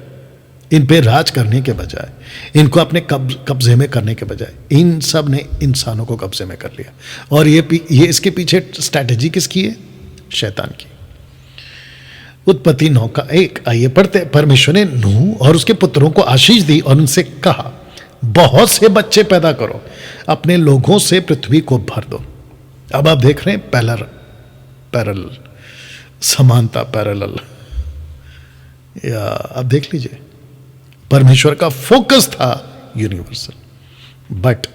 इन पे राज करने के बजाय, इनको अपने कब्जे में करने के बजाय, इन सब ने इंसानों को कब्जे में कर लिया। और ये इसके पीछे स्ट्रैटेजी किसकी है? शैतान की। उत्पत्ति 9 का 1 आइए पढ़ते। परमेश्वर ने नूह और उसके पुत्रों को आशीष दी और उनसे कहा बहुत से बच्चे पैदा करो, अपने लोगों से पृथ्वी को भर दो। अब आप देख रहे हैं पैरेलल, समानता, पैरेलल, या अब देख लीजिए। परमेश्वर का फोकस था universal, but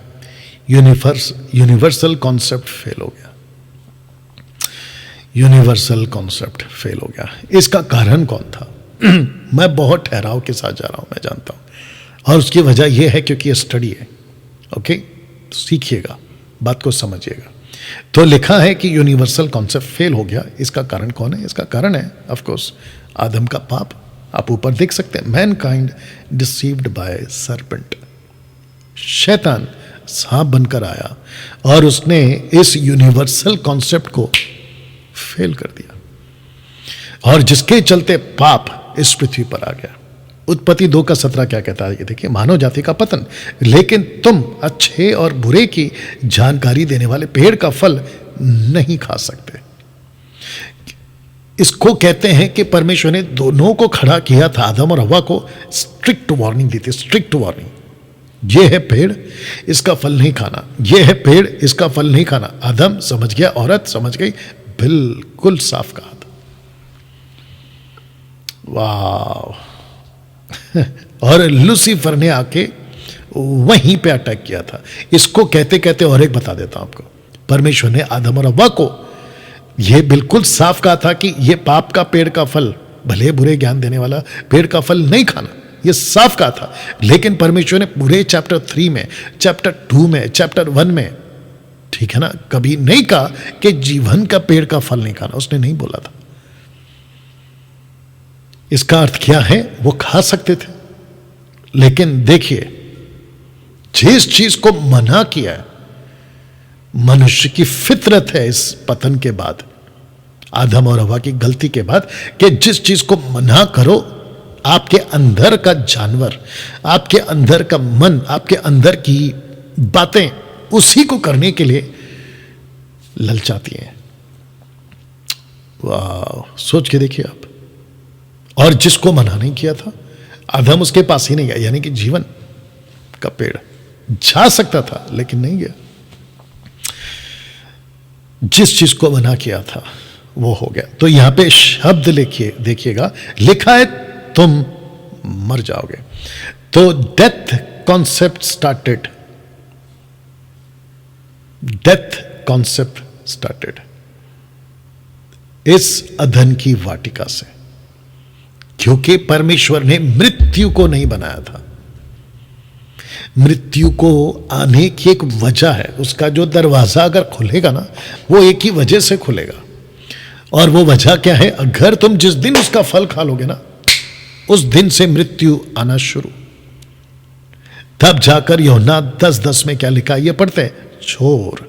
universal concept fail हो गया। यूनिवर्सल कॉन्सेप्ट फेल हो गया। इसका कारण कौन था? मैं बहुत ठहराव के साथ जा रहा हूं, मैं जानता हूं, और उसकी वजह यह है क्योंकि ये स्टडी है। ओके, तो सीखिएगा, बात को समझिएगा। तो लिखा है कि यूनिवर्सल कॉन्सेप्ट फेल हो गया। इसका कारण कौन है? इसका कारण है ऑफ कोर्स आदम का पाप। आप ऊपर देख सकते हैं, मैनकाइंड डिसीव्ड बाय सर्पेंट। शैतान सांप बनकर आया और उसने इस यूनिवर्सल कॉन्सेप्ट को फेल कर दिया, और जिसके चलते पाप इस पृथ्वी पर आ गया। उत्पत्ति 2:17 क्या कहता है, ये देखिए, मानव जाति का पतन, लेकिन तुम अच्छे और बुरे की जानकारी देने वाले पेड़ का फल नहीं खा सकते। इसको कहते हैं कि परमेश्वर ने दोनों को खड़ा किया था, आदम और हवा को स्ट्रिक्ट वार्निंग दी थी, स्ट्रिक्ट वार्निंग। ये है पेड़, इसका फल नहीं खाना, ये है पेड़, इसका फल नहीं खाना। आदम समझ गया, औरत समझ गई, बिल्कुल साफ कहा था। वाह। और लूसीफर ने आके वहीं पे अटैक किया था। इसको कहते कहते और एक बता देता हूं आपको, परमेश्वर ने आदम और हव्वा को यह बिल्कुल साफ कहा था कि यह पाप का पेड़ का फल, भले बुरे ज्ञान देने वाला पेड़ का फल नहीं खाना, यह साफ कहा था। लेकिन परमेश्वर ने पूरे चैप्टर 3 में, चैप्टर 2 में, चैप्टर 1 में, ठीक है ना, कभी नहीं कहा कि जीवन का पेड़ का फल नहीं खाना, उसने नहीं बोला था। इसका अर्थ क्या है, वो खा सकते थे, लेकिन देखिए जिस चीज को मना किया है, मनुष्य की फितरत है इस पतन के बाद, आदम और हवा की गलती के बाद, कि जिस चीज को मना करो, आपके अंदर का जानवर, आपके अंदर का मन, आपके अंदर की बातें उसी को करने के लिए ललचाती हैं। वाह, सोच के देखिए आप। और जिसको मना नहीं किया था, आदम उसके पास ही नहीं गया, यानी कि जीवन का पेड़ जा सकता था लेकिन नहीं गया। जिस चीज को मना किया था वो हो गया। तो यहां पे शब्द लिखिए, देखिएगा, लिखा है तुम मर जाओगे। तो death concept started, death concept started इस अधन की वाटिका से, क्योंकि परमेश्वर ने मृत्यु को नहीं बनाया था। मृत्यु को आने की एक वजह है, उसका जो दरवाजा अगर खुलेगा ना, वो एक ही वजह से खुलेगा। और वो वजह क्या है, अगर तुम जिस दिन उसका फल खा लोगे ना, उस दिन से मृत्यु आना शुरू। तब जाकर यूहन्ना 10:10 में क्या लिखा, ये पढ़ते हैं, चोर,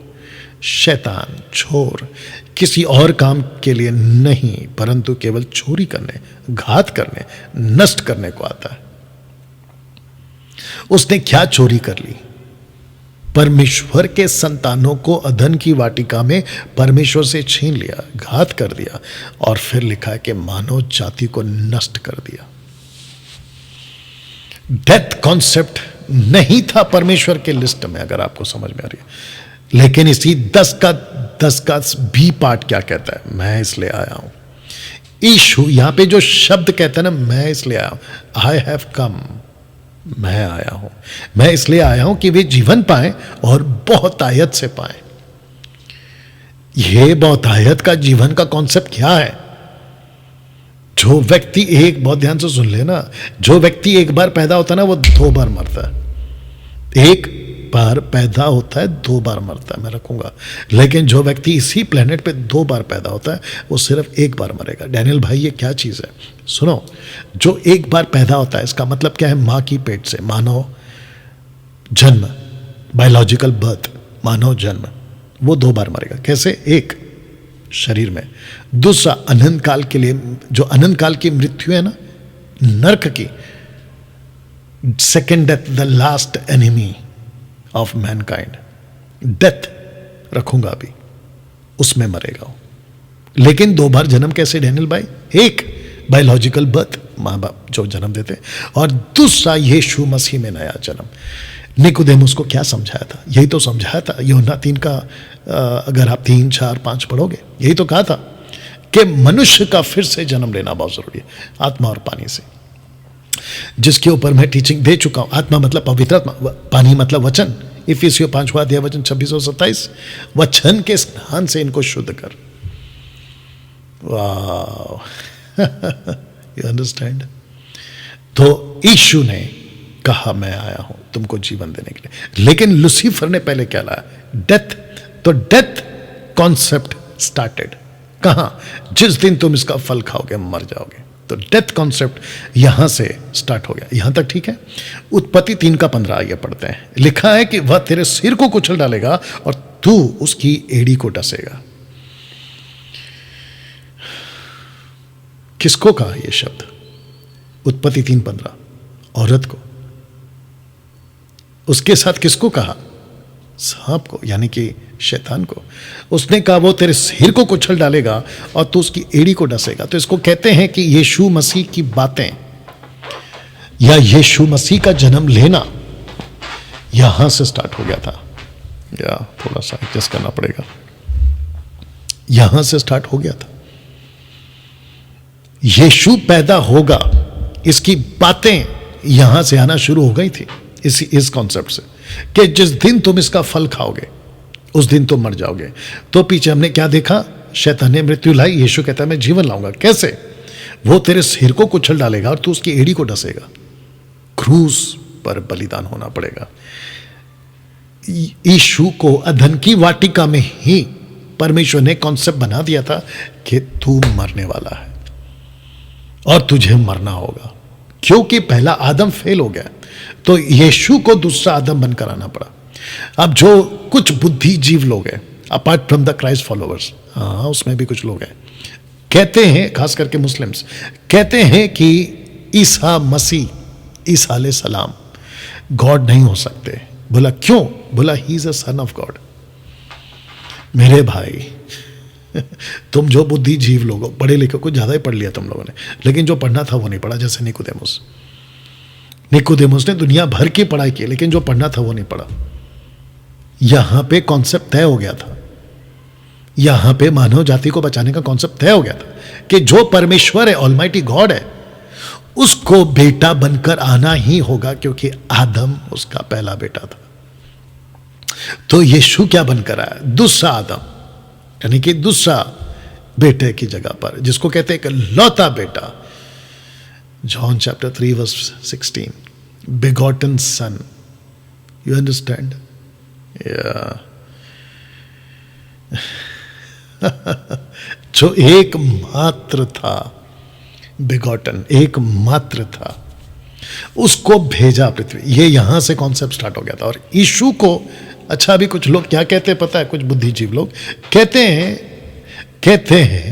शैतान, चोर किसी और काम के लिए नहीं, परंतु केवल चोरी करने, घात करने, नष्ट करने को आता है। उसने क्या चोरी कर ली? परमेश्वर के संतानों को अधन की वाटिका में परमेश्वर से छीन लिया, घात कर दिया, और फिर लिखा है कि मानव जाति को नष्ट कर दिया। डेथ कॉन्सेप्ट नहीं था परमेश्वर के लिस्ट में, अगर आपको समझ में आ रही है। लेकिन इसी 10 का बी पार्ट क्या कहता है, मैं इसलिए आया हूं। ईशु यहां पे जो शब्द कहता है ना, मैं इसलिए आया हूं, आई हैव कम, मैं आया हूं, मैं इसलिए आया हूं कि वे जीवन पाएं और बहुतायत से पाएं। यह बहुतायत का जीवन का कॉन्सेप्ट क्या है? जो व्यक्ति एक, बहुत ध्यान से सुन लेना, जो व्यक्ति एक बार पैदा होता है ना, वो 2 बार मरता है। एक बार पैदा होता है, 2 बार मरता है, मैं रखूंगा। लेकिन जो व्यक्ति इसी प्लेनेट पे 2 बार पैदा होता है, वो सिर्फ 1 बार मरेगा। डैनियल भाई, ये क्या चीज है? सुनो, जो 1 बार पैदा होता है, इसका मतलब क्या है? मां की पेट से मानव जन्म, बायोलॉजिकल बर्थ, मानव जन्म, वो 2 बार मरेगा। कैसे? एक शरीर में, दूसरा अनंत काल के लिए, जो अनंत काल की मृत्यु है ना, नरक की, second death, the last enemy of Mankind, death रखूंगा अभी, उसमें मरेगा वो। लेकिन 2 बार जन्म कैसे डैनियल भाई? एक बायोलॉजिकल बर्थ, माँ बाप जो जन्म देते, और दूसरा यीशु मसीह में नया जन्म। निकोदेमुस को क्या समझाया था? यही तो समझाया था यूहन्ना 3 का, अगर आप 3, 4, 5 पढ़ोगे, यही तो कहा था कि मनुष्य का फिर से जन्म लेना बहुत जरूरी है, आत्मा और पानी से, जिसके ऊपर मैं टीचिंग दे चुका हूं। आत्मा मतलब पवित्र आत्मा, पानी मतलब वचन, इफिसियों 5वां अध्याय वचन 26 और 27, वचन के स्नान से इनको शुद्ध कर। वाह, यू अंडरस्टैंड? तो यीशु ने कहा मैं आया हूं तुमको जीवन देने के लिए। लेकिन लूसीफर ने पहले क्या लाया? डेथ। तो डेथ कॉन्सेप्ट स्टार्टेड कहां? जिस दिन तुम इसका फल खाओगे मर जाओगे। तो डेथ कॉन्सेप्ट यहां से स्टार्ट हो गया। यहां तक ठीक है? उत्पत्ति 3 का 15 आइए पढ़ते हैं। लिखा है कि वह तेरे सिर को कुचल डालेगा और तू उसकी एड़ी को डसेगा। किसको कहा यह शब्द? उत्पत्ति 3:15। औरत को। उसके साथ किसको कहा? सांप को, यानी कि शैतान को। उसने कहा वो तेरे सिर को कुचल डालेगा और तू उसकी एड़ी को डसेगा। तो इसको कहते हैं कि यीशु मसीह की बातें या यीशु मसीह का जन्म लेना यहां से स्टार्ट हो गया था, या थोड़ा सा एडजस्ट करना पड़ेगा, यहां से स्टार्ट हो गया था। यीशु पैदा होगा, इसकी बातें यहां से आना शुरू हो गई थी इस कॉन्सेप्ट से कि जिस दिन तुम इसका फल खाओगे उस दिन तुम मर जाओगे। तो पीछे हमने क्या देखा? शैतान ने मृत्यु लाई, यीशु कहता है मैं जीवन लाऊंगा। कैसे? वो तेरे सिर को कुचल डालेगा और तू उसकी एड़ी को डसेगा। क्रूस पर बलिदान होना पड़ेगा। यीशु को अधन की वाटिका में ही परमेश्वर ने कॉन्सेप्ट बना दिया था कि तू मरने वाला है और तुझे मरना होगा, क्योंकि पहला आदम फेल हो गया। तो यीशु को दूसरा आदम बनकर आना पड़ा। अब जो कुछ बुद्धिजीव लोग हैं apart from the Christ followers, हाँ उसमें भी कुछ लोग हैं, कहते हैं, खास करके मुस्लिम्स कहते हैं कि ईसा मसीह, ईसा अलैहि सलाम गॉड नहीं हो सकते। बोला क्यों? बोला he is a son of God. मेरे भाई तुम जो बुद्धिजीव लोग हो, पढ़े लिखे, कुछ ज्यादा ही पढ़ लिया तुम लोगों ने, लेकिन जो पढ़ना था वो नहीं पढ़ा। जैसे निकोदेमुस ने दुनिया भर की पढ़ाई की, लेकिन जो पढ़ना था वो नहीं पढ़ा। यहां पे कॉन्सेप्ट तय हो गया था, यहां पे मानव जाति को बचाने का कॉन्सेप्ट तय हो गया था कि जो परमेश्वर है, ऑलमाइटी गॉड है, उसको बेटा बनकर आना ही होगा, क्योंकि आदम उसका पहला बेटा था। तो यीशु क्या बनकर आया? दूसरा आदम, यानी कि दूसरा बेटे की जगह पर, जिसको कहते हैं एक लौता बेटा। John chapter 3 verse 16, begotten son, you understand? जो एक मात्र था, begotten, एक मात्र था, उसको भेजा पृथ्वी। ये यहां से कॉन्सेप्ट स्टार्ट हो गया था। और यीशु को, अच्छा अभी कुछ लोग क्या कहते हैं पता है? कुछ बुद्धिजीव लोग कहते हैं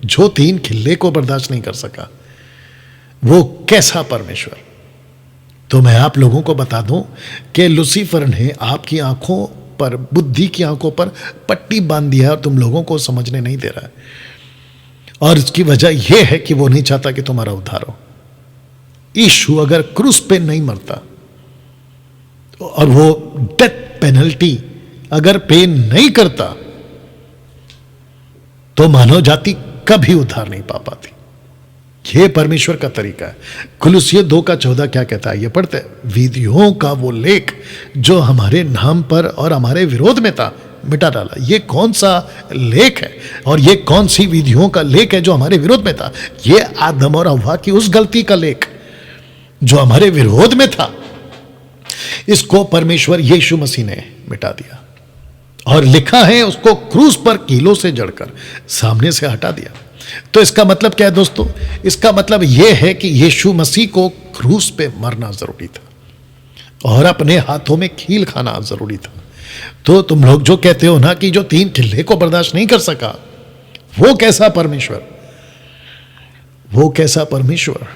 जो 3 खिल्ले को बर्दाश्त नहीं कर सका वो कैसा परमेश्वर। तो मैं आप लोगों को बता दूं कि लूसीफर ने आपकी आंखों पर, बुद्धि की आंखों पर पट्टी बांध दिया और तुम लोगों को समझने नहीं दे रहा है। और इसकी वजह यह है कि वो नहीं चाहता कि तुम्हारा उद्धार हो। यीशु अगर क्रूस पे नहीं मरता और वो डेथ पेनल्टी अगर पे नहीं करता तो मानव जाति कभी उद्धार नहीं पा पाती। यह परमेश्वर का तरीका है। कुलुस्सियों 2:14 क्या कहता है? ये पढ़ते हैं, विधियों का वो लेख जो हमारे नाम पर और हमारे विरोध में था, मिटा डाला। ये कौन सा लेख है और ये कौन सी विधियों का लेख है जो हमारे विरोध में था? ये आदम और हव्वा की उस गलती का लेख जो हमारे विरोध में था, इसको परमेश्वर यीशु मसीह ने मिटा दिया। और लिखा है उसको क्रूस पर कीलों से जड़कर सामने से हटा दिया। तो इसका मतलब क्या है दोस्तों? इसका मतलब यह है कि यीशु मसीह को क्रूस पे मरना जरूरी था और अपने हाथों में कील खाना जरूरी था। तो तुम लोग जो कहते हो ना कि जो 3 खिल्ले को बर्दाश्त नहीं कर सका, वो कैसा परमेश्वर, वो कैसा परमेश्वर,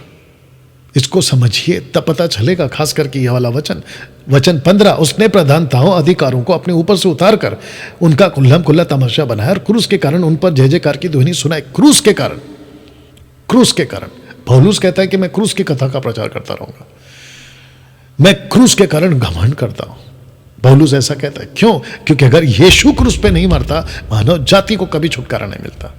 इसको समझिए तब पता चलेगा। खास करके यह वाला वचन 15, उसने प्रधानताओं अधिकारों को अपने ऊपर से उतार कर उनका खुल्लम खुल्ला तमाशा बनाया और क्रूस के कारण उन पर जय जयकार की ध्वनि सुनाई। क्रूस के कारण पौलुस कहता है कि मैं क्रूस की कथा का प्रचार करता रहूंगा, मैं क्रूस के कारण घमंड करता हूं। पौलुस ऐसा कहता है। क्यों? क्योंकि अगर यीशु क्रूस पे नहीं मरता, मानव जाति को कभी छुटकारा नहीं मिलता,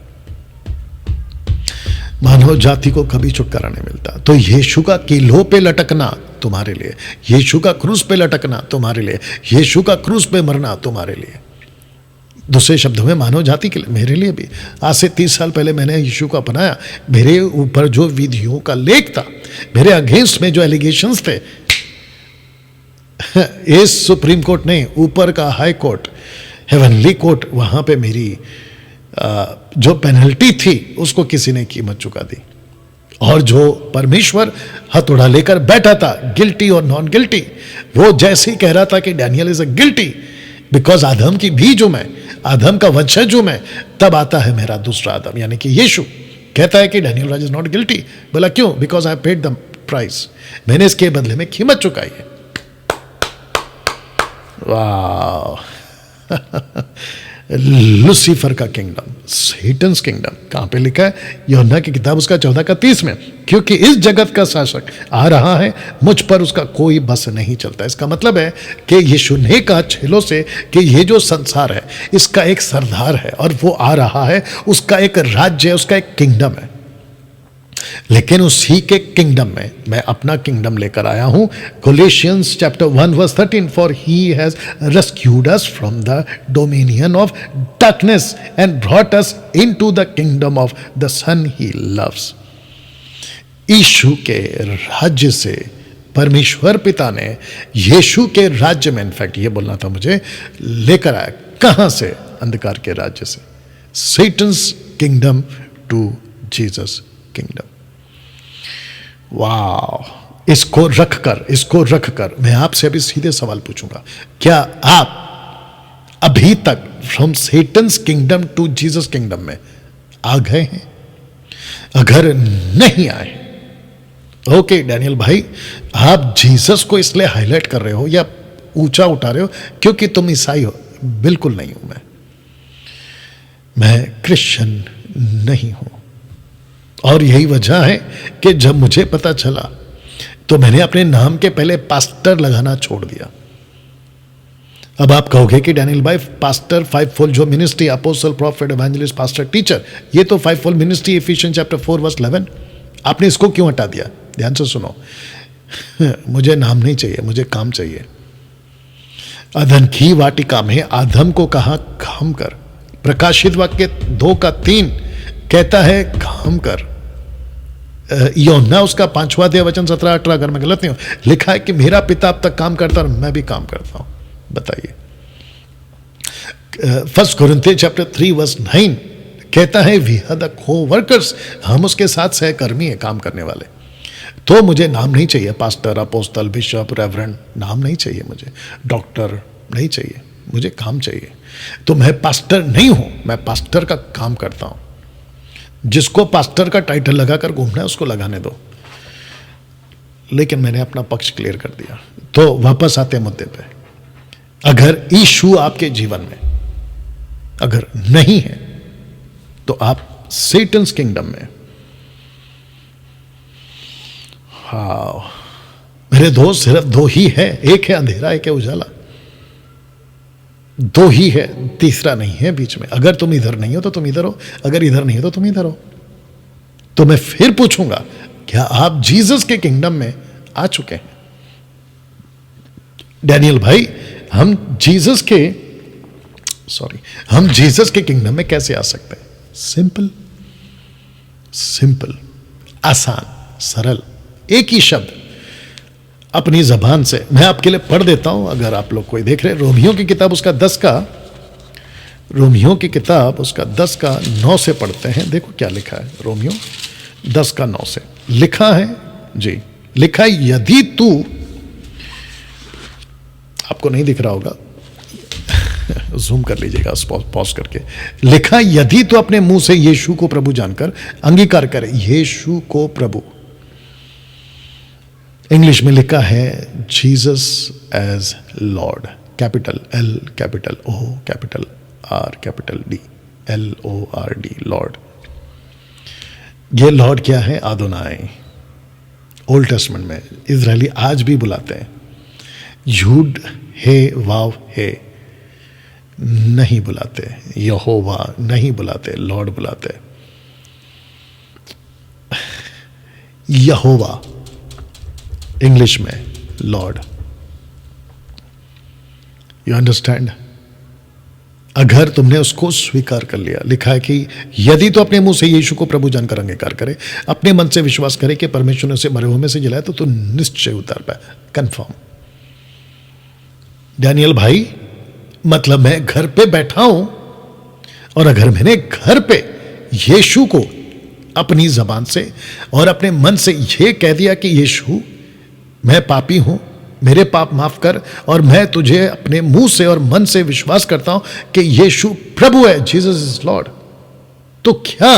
मानव जाति को कभी छुटकारा नहीं मिलता। तो यीशु का कीलों पे लटकना तुम्हारे लिए, यीशु का क्रूस पे लटकना तुम्हारे लिए, यीशु का क्रूस पे मरना तुम्हारे लिए। दूसरे शब्दों में मानव जाति के लिए, मेरे लिए भी। आज से 30 साल पहले मैंने यीशु को अपनाया। मेरे ऊपर जो विधियों का लेख था, मेरे अगेंस्ट में जो एलिगेशंस थे, इस सुप्रीम कोर्ट ने, ऊपर का हाई कोर्ट, हेवनली कोर्ट, वहां पे मेरी जो पेनल्टी थी उसको किसी ने कीमत चुका दी। और जो परमेश्वर हथौड़ा लेकर बैठा था, गिल्टी और नॉन गिल्टी, वो जैसे ही कह रहा था कि Daniel is a guilty because आदम की भी जो मैं, आदम का वंशज जो मैं, तब आता है मेरा दूसरा आदम यानी कि यीशु। कहता है कि Daniel Raj is not guilty. बोला क्यों? Because I paid the price मैंने इसके बदले में कीमत चुकाई है। वाह लूसीफर का किंगडम, सेटन्स किंगडम कहां पे लिखा है? यूहन्ना की किताब उसका 14:30 में, क्योंकि इस जगत का शासक आ रहा है, मुझ पर उसका कोई बस नहीं चलता। इसका मतलब है कि यीशु ने कहा छेलों से कि ये जो संसार है इसका एक सरदार है और वो आ रहा है, उसका एक राज्य है, उसका एक किंगडम है। लेकिन उसी के किंगडम में मैं अपना किंगडम लेकर आया हूं। Colossians chapter 1:13, for he has rescued us from the dominion of darkness and brought us into the kingdom of the Son he loves. यीशु के राज्य से परमेश्वर पिता ने यीशु के राज्य में, इनफैक्ट ये बोलना था मुझे, लेकर आया। कहां से? अंधकार के राज्य से, Satan's kingdom to Jesus kingdom. वाह, इसको रखकर मैं आपसे अभी सीधे सवाल पूछूंगा, क्या आप अभी तक from Satan's kingdom to Jesus kingdom में आ गए हैं? अगर नहीं आए, ओके डैनियल भाई, आप जीसस को इसलिए हाईलाइट कर रहे हो या ऊंचा उठा रहे हो क्योंकि तुम ईसाई हो? बिल्कुल नहीं हूं मैं क्रिश्चियन नहीं हूं। और यही वजह है कि जब मुझे पता चला तो मैंने अपने नाम के पहले पास्टर लगाना छोड़ दिया। अब आप कहोगे कि डैनियल भाई, पास्टर फाइव-फोल्ड जो ministry, apostle, profit, evangelist, pastor, teacher, ये तो फाइव-फोल्ड मिनिस्ट्री, इफिशियंस चैप्टर 4:11, आपने इसको क्यों हटा दिया? ध्यान से सुनो मुझे नाम नहीं चाहिए, मुझे काम चाहिए। अदन की वाटिका में आदम को कहा काम कर। प्रकाशित वाक्य 2:3 कहता है काम कर। यूहन्ना उसका 5वां अध्याय वचन 17-18, अगर मैं गलत नहीं हूं, लिखा है कि मेरा पिता अब तक काम करता और मैं भी काम करता हूं। बताइए। 1 कोरिन्थियंस चैप्टर 3:9 कहता है वी आर द को-वर्कर्स, हम उसके साथ सहकर्मी हैं, काम करने वाले। तो मुझे नाम नहीं चाहिए, पास्टर, अपोस्टल, बिशप, रेवरेंड, नाम नहीं चाहिए मुझे, डॉक्टर नहीं चाहिए, मुझे काम चाहिए। तो मैं पास्टर नहीं हूं, मैं पास्टर का काम करता हूं। जिसको पास्टर का टाइटल लगाकर घूमना है उसको लगाने दो, लेकिन मैंने अपना पक्ष क्लियर कर दिया। तो वापस आते मुद्दे पे, अगर यीशु आपके जीवन में अगर नहीं है तो आप सेटन्स किंगडम में। हाँ मेरे दोस्त, सिर्फ दो ही है, एक है अंधेरा, एक है उजाला, दो ही है, तीसरा नहीं है बीच में। अगर तुम इधर नहीं हो तो तुम इधर हो, अगर इधर नहीं हो तो तुम इधर हो। तो मैं फिर पूछूंगा, क्या आप जीसस के किंगडम में आ चुके हैं? डैनियल भाई, हम जीसस के किंगडम में कैसे आ सकते हैं? सिंपल, आसान, सरल, एक ही शब्द अपनी जबान से मैं आपके लिए पढ़ देता हूं, अगर आप लोग कोई देख रहे हैं। रोमियो की किताब उसका 10:9 से पढ़ते हैं। देखो क्या लिखा है, रोमियो 10:9 से लिखा है जी, लिखा है यदि तू, आपको नहीं दिख रहा होगा जूम कर लीजिएगा पॉज करके, लिखा यदि तू अपने मुंह से यीशु को प्रभु जानकर अंगीकार करे, यीशु को प्रभु। इंग्लिश में लिखा है Jesus as Lord, capital L, capital O, capital R, capital D, LORD, Lord. ये लॉर्ड क्या है? आदोनाई। ओल्ड टेस्टमेंट में इजरायली आज भी बुलाते हैं। यूड हे वाव हे नहीं बुलाते, यहोवा नहीं बुलाते, लॉर्ड बुलाते। यहोवा इंग्लिश में लॉर्ड। You understand? अगर तुमने उसको स्वीकार कर लिया, लिखा है कि यदि तो अपने मुंह से यीशु को प्रभु जानकर अंगीकार करे, अपने मन से विश्वास करे कि परमेश्वर ने उसे मरे हुए में से जिलाया, तो तू निश्चय उतार पाए, कंफर्म। डैनियल भाई, मतलब मैं घर पे बैठा हूं और अगर मैंने घर पे यीशु को अपनी जबान से और अपने मन से यह कह दिया कि यीशु मैं पापी हूं, मेरे पाप माफ कर, और मैं तुझे अपने मुंह से और मन से विश्वास करता हूं कि यीशु प्रभु है, जीसस इज लॉर्ड, तो क्या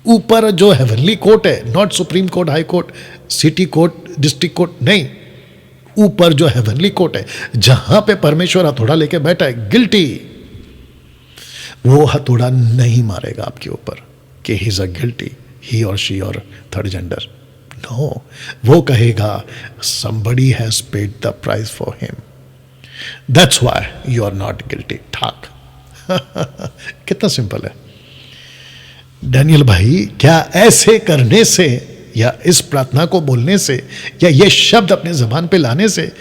ऊपर जो हेवनली कोर्ट है, not supreme court, high court, city court, district court, नहीं, ऊपर जो हेवनली कोर्ट है, जहां पे परमेश्वर हथौड़ा लेके बैठा है, गिल्टी, वो हथौड़ा नहीं मारेगा आपके ऊपर कि ही इज अ गिल्टी, ही और शी और थर्ड जेंडर। नो, वो कहेगा somebody has paid the price for him, that's why you are not guilty। ठाक। कितना सिंपल है। डैनियल भाई, क्या ऐसे करने से या इस प्रार्थना को बोलने से या ये शब्द अपने जबान पे लाने से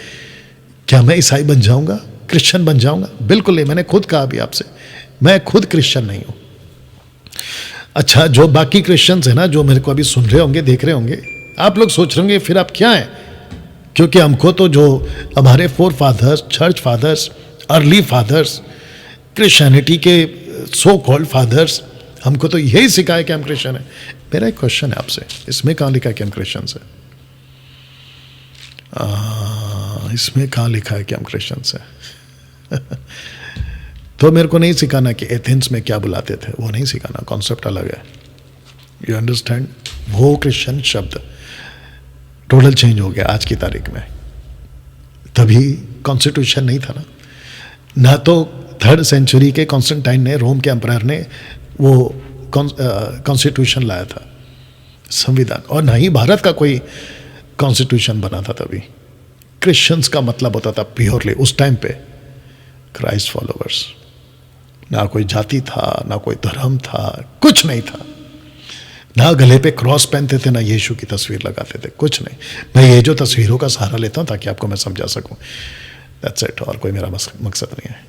क्या मैं ईसाई बन जाऊंगा, क्रिश्चियन बन जाऊंगा? बिल्कुल नहीं। मैंने खुद कहा अभी आपसे, मैं खुद क्रिश्चियन नहीं हूं। अच्छा, जो बाकी क्रिश्चियंस है ना, जो मेरे को अभी सुन रहे होंगे, देख रहे होंगे, आप लोग सोच रहे होंगे फिर आप क्या हैं, क्योंकि हमको तो जो हमारे forefathers, church fathers, early fathers, Christianity के सो कॉल्ड फादर्स, हमको तो यही सिखाया कि हम क्रिश्चियन हैं। मेरा एक क्वेश्चन है आपसे, इसमें कहाँ लिखा है कि हम क्रिश्चियंस हैं? इसमें कहाँ लिखा है कि हम क्रिश्चियंस हैं? तो मेरे को नहीं सिखाना कि एथेंस में क्या बुलाते थे, वो नहीं सिखाना, कॉन्सेप्ट अलग है। You understand? वो क्रिश्चियन शब्द टोटल चेंज हो गया आज की तारीख में। तभी कॉन्स्टिट्यूशन नहीं था ना तो 3rd सेंचुरी के कॉन्स्टेंटाइन ने, रोम के एम्परर ने वो कॉन्स्टिट्यूशन लाया था, संविधान, और ना ही भारत का कोई कॉन्स्टिट्यूशन बना था तभी। क्रिश्चियंस का मतलब होता था प्योरली उस टाइम पे क्राइस्ट फॉलोवर्स। ना कोई जाति था, ना कोई धर्म था, कुछ नहीं था। ना गले पे क्रॉस पहनते थे, ना यीशु की तस्वीर लगाते थे, कुछ नहीं। मैं ये जो तस्वीरों का सहारा लेता हूं ताकि आपको मैं समझा सकूं, दैट्स इट, और कोई मेरा मकसद नहीं है।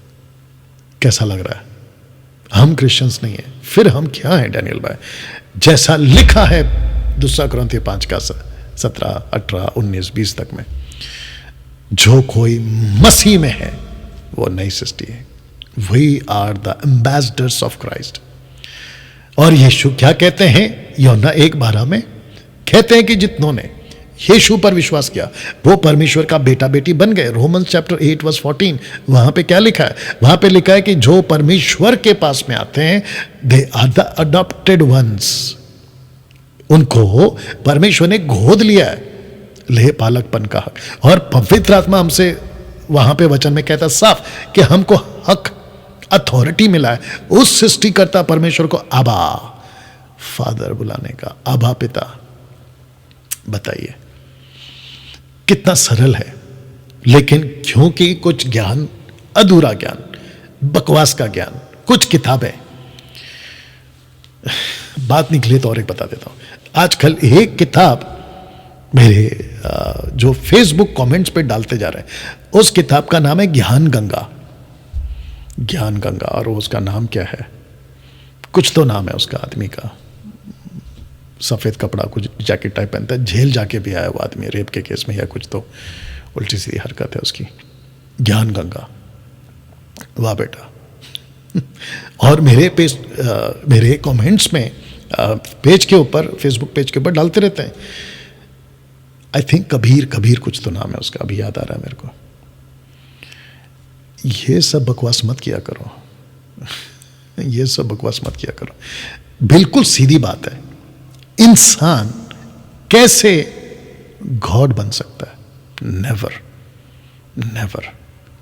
कैसा लग रहा है? हम क्रिश्चियंस नहीं है, फिर हम क्या हैं डैनियल भाई? जैसा लिखा है 2 कुरिन्थियों 5 का 17, 18, 19, 20 तक में, जो कोई मसीह में है वो नई सृष्टि है। We are the ambassadors of Christ. और यीशु क्या कहते हैं यूहन्ना 1:12 में? कहते हैं कि जितनों ने यीशु पर विश्वास किया वो परमेश्वर का बेटा बेटी बन गए। रोमन्स चैप्टर 8:14, वहां पे क्या लिखा है? वहां पे लिखा है कि जो परमेश्वर के पास में आते हैं, they are the adopted ones. उनको परमेश्वर ने गोद लिया है, ले पालकपन का हक। और पवित्र आत्मा हमसे वहां पे वचन में कहता साफ कि हमको हक, अथॉरिटी मिला है उस सृष्टिकर्ता परमेश्वर को आबा फादर बुलाने का, आबा पिता। बताइए कितना सरल है। लेकिन क्योंकि कुछ ज्ञान, अधूरा ज्ञान, बकवास का ज्ञान, कुछ किताबें, बात निकले तो और एक बता देता हूं। आजकल एक किताब मेरे जो फेसबुक कमेंट्स पे डालते जा रहे हैं, उस किताब का नाम है ज्ञान गंगा। ज्ञान गंगा, और उसका नाम क्या है? कुछ तो नाम है उसका आदमी का, सफेद कपड़ा, कुछ जैकेट टाइप पहनता है, जेल जाके भी आया वो आदमी रेप के केस में, या कुछ तो उल्टी सीधी हरकत है उसकी। ज्ञान गंगा, वाह बेटा। और मेरे कमेंट्स में पेज के ऊपर, फेसबुक पेज के ऊपर डालते रहते हैं। आई थिंक कबीर कुछ तो नाम है उसका, अभी याद आ रहा है मेरे को। ये सब बकवास मत किया करो। ये सब बकवास मत किया करो। बिल्कुल सीधी बात है, इंसान कैसे गॉड बन सकता है? Never, never.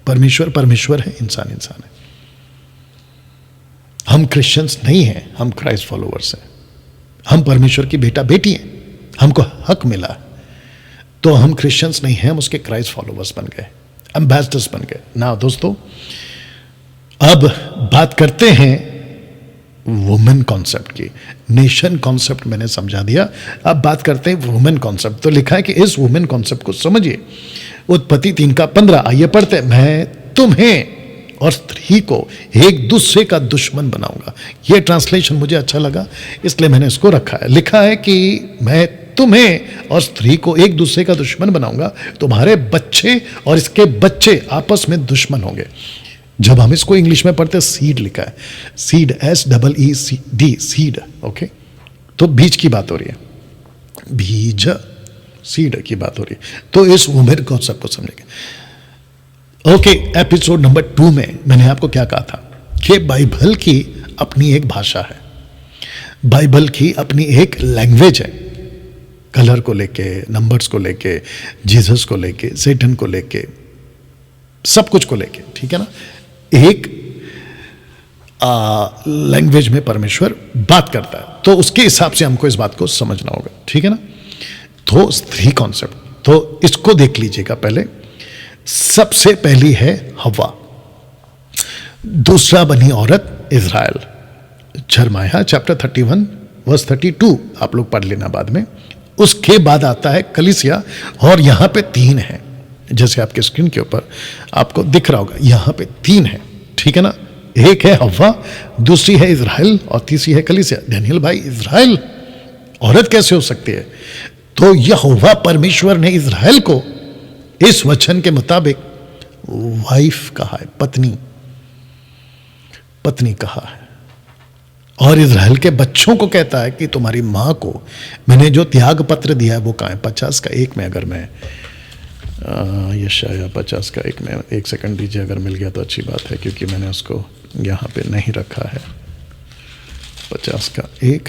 परमेश्वर है, इंसान है। हम क्रिश्चियंस नहीं हैं, हम क्राइस्ट फॉलोवर्स हैं। हम परमेश्वर की बेटा बेटी हैं, हमको हक मिला। तो हम क्रिश्चियंस नहीं हैं, हम उसके क्राइस्ट फॉलोवर्स बन गए, एम्बेसडर्स बन गए ना। दोस्तों, अब बात करते हैं वुमेन कॉन्सेप्ट की। नेशन कॉन्सेप्ट मैंने समझा दिया, अब बात करते हैं वुमेन कॉन्सेप्ट। तो लिखा है कि इस वुमेन कॉन्सेप्ट को समझिए। उत्पत्ति 3:15, आइए पढ़ते। मैं तुम्हें और स्त्री को एक दूसरे का दुश्मन बनाऊंगा। यह ट्रांसलेशन मुझे अच्छा लगा, इसलिए मैंने इसको रखा है। लिखा है कि मैं तुम्हें और स्त्री को एक दूसरे का दुश्मन बनाऊंगा, तुम्हारे बच्चे और इसके बच्चे आपस में दुश्मन होंगे। जब हम इसको इंग्लिश में पढ़ते, सीड लिखा है, सीड, SEED, सीड। ओके, तो बीज की बात हो रही है, बीज, सीड की बात हो रही है। तो इस वुमेन कॉन्सेप्ट को समझेंगे। ओके, एपिसोड नंबर 2 में मैंने आपको क्या कहा था कि बाइबल की अपनी एक भाषा है। बाइबल की अपनी एक लैंग्वेज है, कलर को लेके, नंबर्स को लेके, जीसस को लेके, सेटन को लेके, सब कुछ को लेके, ठीक है ना। एक लैंग्वेज में परमेश्वर बात करता है, तो उसके हिसाब से हमको इस बात को समझना होगा, ठीक है ना। तो स्त्री कॉन्सेप्ट, तो इसको देख लीजिएगा। पहले सबसे पहली है हव्वा, दूसरा बनी औरत इज़राइल। यिर्मयाह चैप्टर 31 वर्स 32 आप लोग पढ़ लेना बाद में। उसके बाद आता है कलीसिया, और यहां पे 3 है, जैसे आपके स्क्रीन के ऊपर आपको दिख रहा होगा, यहां पे 3 है, ठीक है ना। एक है हव्वा, दूसरी है इज़राइल, और तीसरी है कलीसिया। डैनियल भाई, इज़राइल औरत कैसे हो सकती है? तो यहोवा परमेश्वर ने इज़राइल को इस वचन के मुताबिक वाइफ कहा है, पत्नी, पत्नी कहा है। और इज़राइल के बच्चों को कहता है कि तुम्हारी मां को मैंने जो त्याग पत्र दिया है वो कहाँ है? 50 का 1 में, अगर मैं यशायाह 50 का 1 में, 1 सेकंड दीजिए, अगर मिल गया तो अच्छी बात है, क्योंकि मैंने उसको यहाँ पे नहीं रखा है। 50 का 1,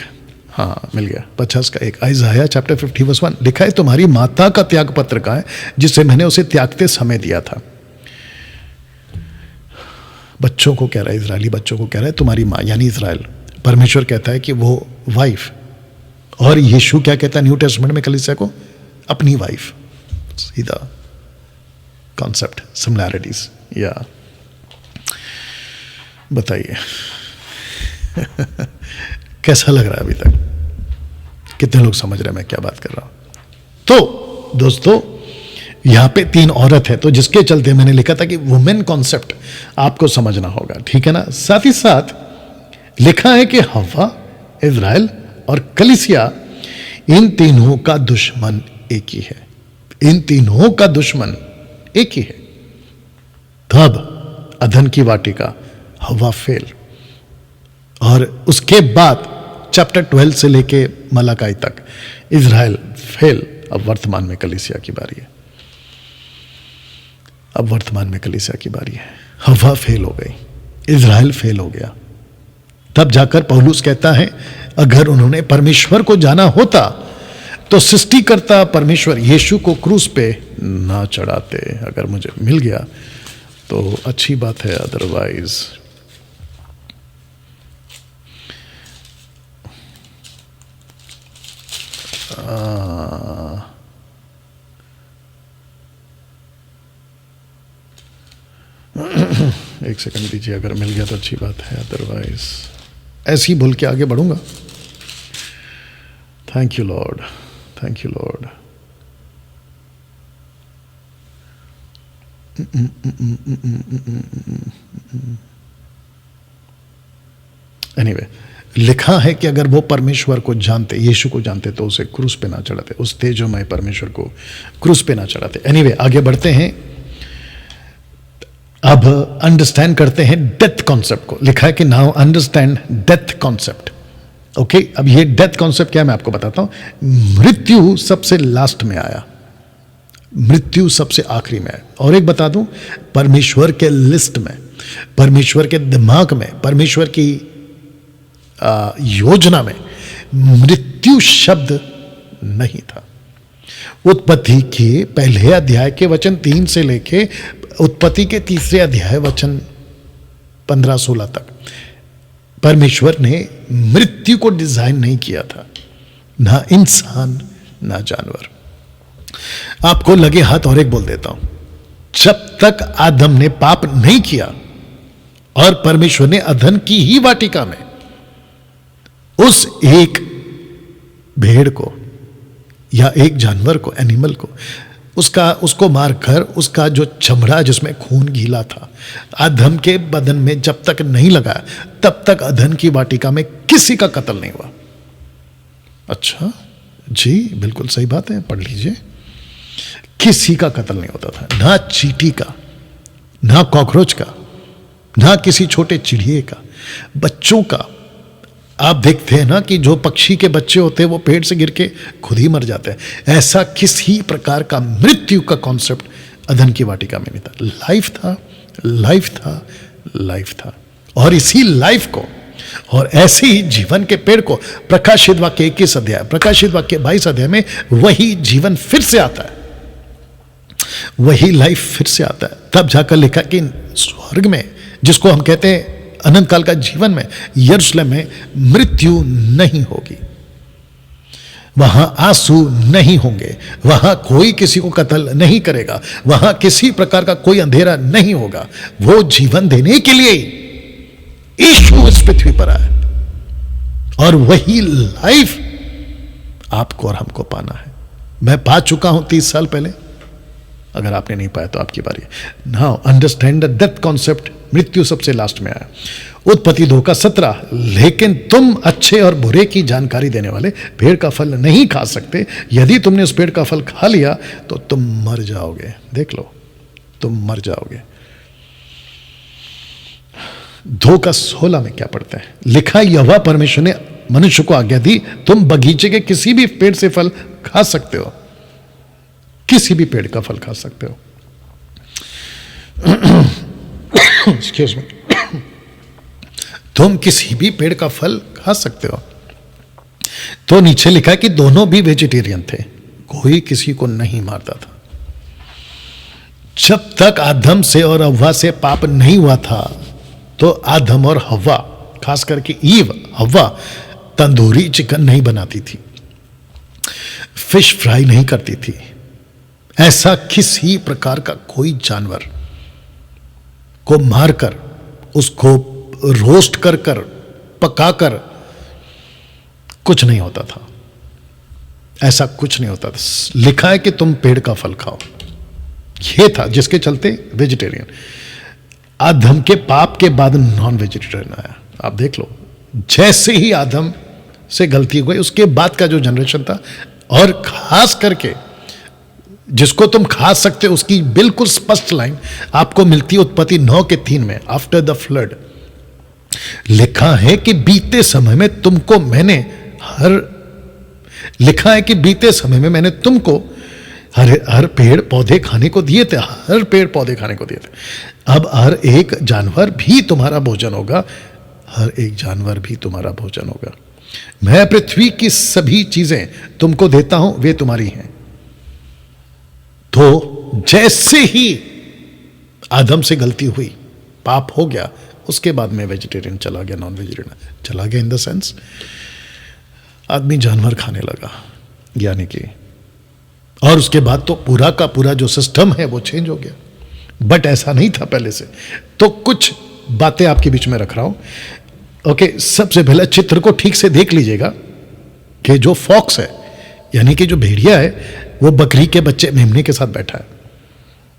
हाँ मिल गया, 50 का 1, आइज़ाया चैप्टर 50 वर्स 1 लिखा है, तुम्हारी माता का त्याग पत्र कहाँ है जिसे मैंने उसे त्यागते समय दिया था। बच्चों को कह रहा है, इजरायली बच्चों को कह रहा है तुम्हारी माँ, यानी इज़राइल। परमेश्वर कहता है कि वो वाइफ, और यीशु क्या कहता है न्यू टेस्टमेंट में कलीसिया को? अपनी वाइफ। सीधा कॉन्सेप्ट, सिमिलैरिटीज। या बताइए कैसा लग रहा है अभी तक? कितने लोग समझ रहे हैं मैं क्या बात कर रहा हूं? तो दोस्तों यहां पे 3 औरत है, तो जिसके चलते मैंने लिखा था कि वुमेन कॉन्सेप्ट आपको समझना होगा, ठीक है ना। साथ ही साथ लिखा है कि हव्वा, इज़राइल और कलीसिया, इन तीनों का दुश्मन एक ही है। इन तीनों का दुश्मन एक ही है। तब अदन की वाटिका, हव्वा फेल, और उसके बाद चैप्टर 12 से लेके मलाकाई तक इज़राइल फेल। अब वर्तमान में कलीसिया की बारी है। अब वर्तमान में कलीसिया की बारी है। हव्वा फेल हो गई, इज़राइल फेल हो गया। तब जाकर पौलुस कहता है अगर उन्होंने परमेश्वर को जाना होता तो सृष्टिकर्ता परमेश्वर यीशु को क्रूस पे ना चढ़ाते। अगर मुझे मिल गया तो अच्छी बात है, अदरवाइज एक सेकंड दीजिए, अगर मिल गया तो अच्छी बात है, अदरवाइज ऐसे ही बोल के आगे बढ़ूंगा। Thank you Lord, thank you Lord. Anyway, लिखा है कि अगर वो परमेश्वर को जानते, यीशु को जानते, तो उसे क्रूस पे ना चढ़ाते, उस तेजोमय परमेश्वर को क्रूस पे ना चढ़ाते। एनीवे, आगे बढ़ते हैं। अब अंडरस्टैंड करते हैं डेथ कॉन्सेप्ट को। लिखा है कि now understand death concept. Okay, अब ये डेथ कॉन्सेप्ट क्या है मैं आपको बताता हूं। मृत्यु सबसे लास्ट में आया, मृत्यु सबसे आखिरी में है। और एक बता दूं, परमेश्वर के लिस्ट में, परमेश्वर के दिमाग में, परमेश्वर की योजना में मृत्यु शब्द नहीं था। उत्पत्ति के पहले अध्याय के वचन 3 से लेके उत्पत्ति के 3 अध्याय वचन 15-16 तक परमेश्वर ने मृत्यु को डिजाइन नहीं किया था, ना इंसान ना जानवर। आपको लगे हाथ और एक बोल देता हूं, जब तक आदम ने पाप नहीं किया और परमेश्वर ने अदन की ही वाटिका में उस एक भेड़ को या एक जानवर को, एनिमल को, उसको मारकर उसका जो चमड़ा जिसमें खून गीला था आदम के बदन में जब तक नहीं लगाया तब तक अदन की वाटिका में किसी का कत्ल नहीं हुआ। अच्छा जी, बिल्कुल सही बात है, पढ़ लीजिए। किसी का कत्ल नहीं होता था, ना चींटी का, ना कॉकरोच का, ना किसी छोटे चिड़िए का, बच्चों का। आप देखते हैं ना कि जो पक्षी के बच्चे होते हैं वो पेड़ से गिर के खुद ही मर जाते हैं। ऐसा किसी प्रकार का मृत्यु का कॉन्सेप्ट अदन की वाटिका में नहीं था। लाइफ था, लाइफ था, लाइफ था। और इसी लाइफ को और ऐसे ही जीवन के पेड़ को प्रकाशित वाक्य 21 अध्याय, प्रकाशित वाक्य 22 अध्याय में वही जीवन फिर से आता है, वही लाइफ फिर से आता है। तब जाकर लिखा कि स्वर्ग में, जिसको हम कहते हैं अनंत काल का जीवन में, यरूशलेम में मृत्यु नहीं होगी, वहां आंसू नहीं होंगे, वहां कोई किसी को कत्ल नहीं करेगा, वहां किसी प्रकार का कोई अंधेरा नहीं होगा। वो जीवन देने के लिए यीशु इस पृथ्वी पर आया और वही लाइफ आपको और हमको पाना है। मैं पा चुका हूं 30 साल पहले, अगर आपने नहीं पाया तो आपकी बारी है। Now understand the death concept. मृत्यु सबसे लास्ट में आया। उत्पत्ति 2:17, लेकिन तुम अच्छे और बुरे की जानकारी देने वाले पेड़ का फल नहीं खा सकते, यदि तुमने उस पेड़ का फल खा लिया तो तुम मर जाओगे। देख लो, तुम मर जाओगे। 2:16 में क्या पढ़ते हैं? लिखा, यहोवा परमेश्वर ने मनुष्य को आज्ञा दी, तुम बगीचे के किसी भी पेड़ से फल खा सकते हो, किसी भी पेड़ का फल खा सकते हो। एक्सक्यूज मी, तुम किसी भी पेड़ का फल खा सकते हो। तो नीचे लिखा कि दोनों भी वेजिटेरियन थे, कोई किसी को नहीं मारता था। जब तक आदम से और हव्वा से पाप नहीं हुआ था, तो आदम और हव्वा, खास करके ईव, हव्वा तंदूरी चिकन नहीं बनाती थी, फिश फ्राई नहीं करती थी। ऐसा किसी प्रकार का कोई जानवर को मारकर, उसको रोस्ट कर कर, पकाकर कुछ नहीं होता था। ऐसा कुछ नहीं होता था। लिखा है कि तुम पेड़ का फल खाओ, ये था जिसके चलते वेजिटेरियन। आदम के पाप के बाद नॉन वेजिटेरियन आया। आप देख लो, जैसे ही आदम से गलती हुई उसके बाद का जो जनरेशन था, और खास करके जिसको तुम खा सकते हो, उसकी बिल्कुल स्पष्ट लाइन आपको मिलती है उत्पत्ति 9:3 में। आफ्टर द फ्लड लिखा है कि बीते समय में तुमको मैंने लिखा है कि बीते समय में मैंने तुमको हर पेड़ पौधे खाने को दिए थे, हर पेड़ पौधे खाने को दिए थे। अब हर एक जानवर भी तुम्हारा भोजन होगा, हर एक जानवर भी तुम्हारा भोजन होगा। मैं पृथ्वी की सभी चीजें तुमको देता हूं, वे तुम्हारी हैं। तो जैसे ही आदम से गलती हुई, पाप हो गया, उसके बाद में वेजिटेरियन चला गया, नॉन वेजिटेरियन चला गया। इन द सेंस आदमी जानवर खाने लगा, यानी कि, और उसके बाद तो पूरा का पूरा जो सिस्टम है वो चेंज हो गया। बट ऐसा नहीं था पहले से। तो कुछ बातें आपके बीच में रख रहा हूं। ओके, सबसे पहले चित्र को ठीक से देख लीजिएगा कि जो फॉक्स है, यानी कि जो भेड़िया है, वो बकरी के बच्चे मेमने के साथ बैठा है,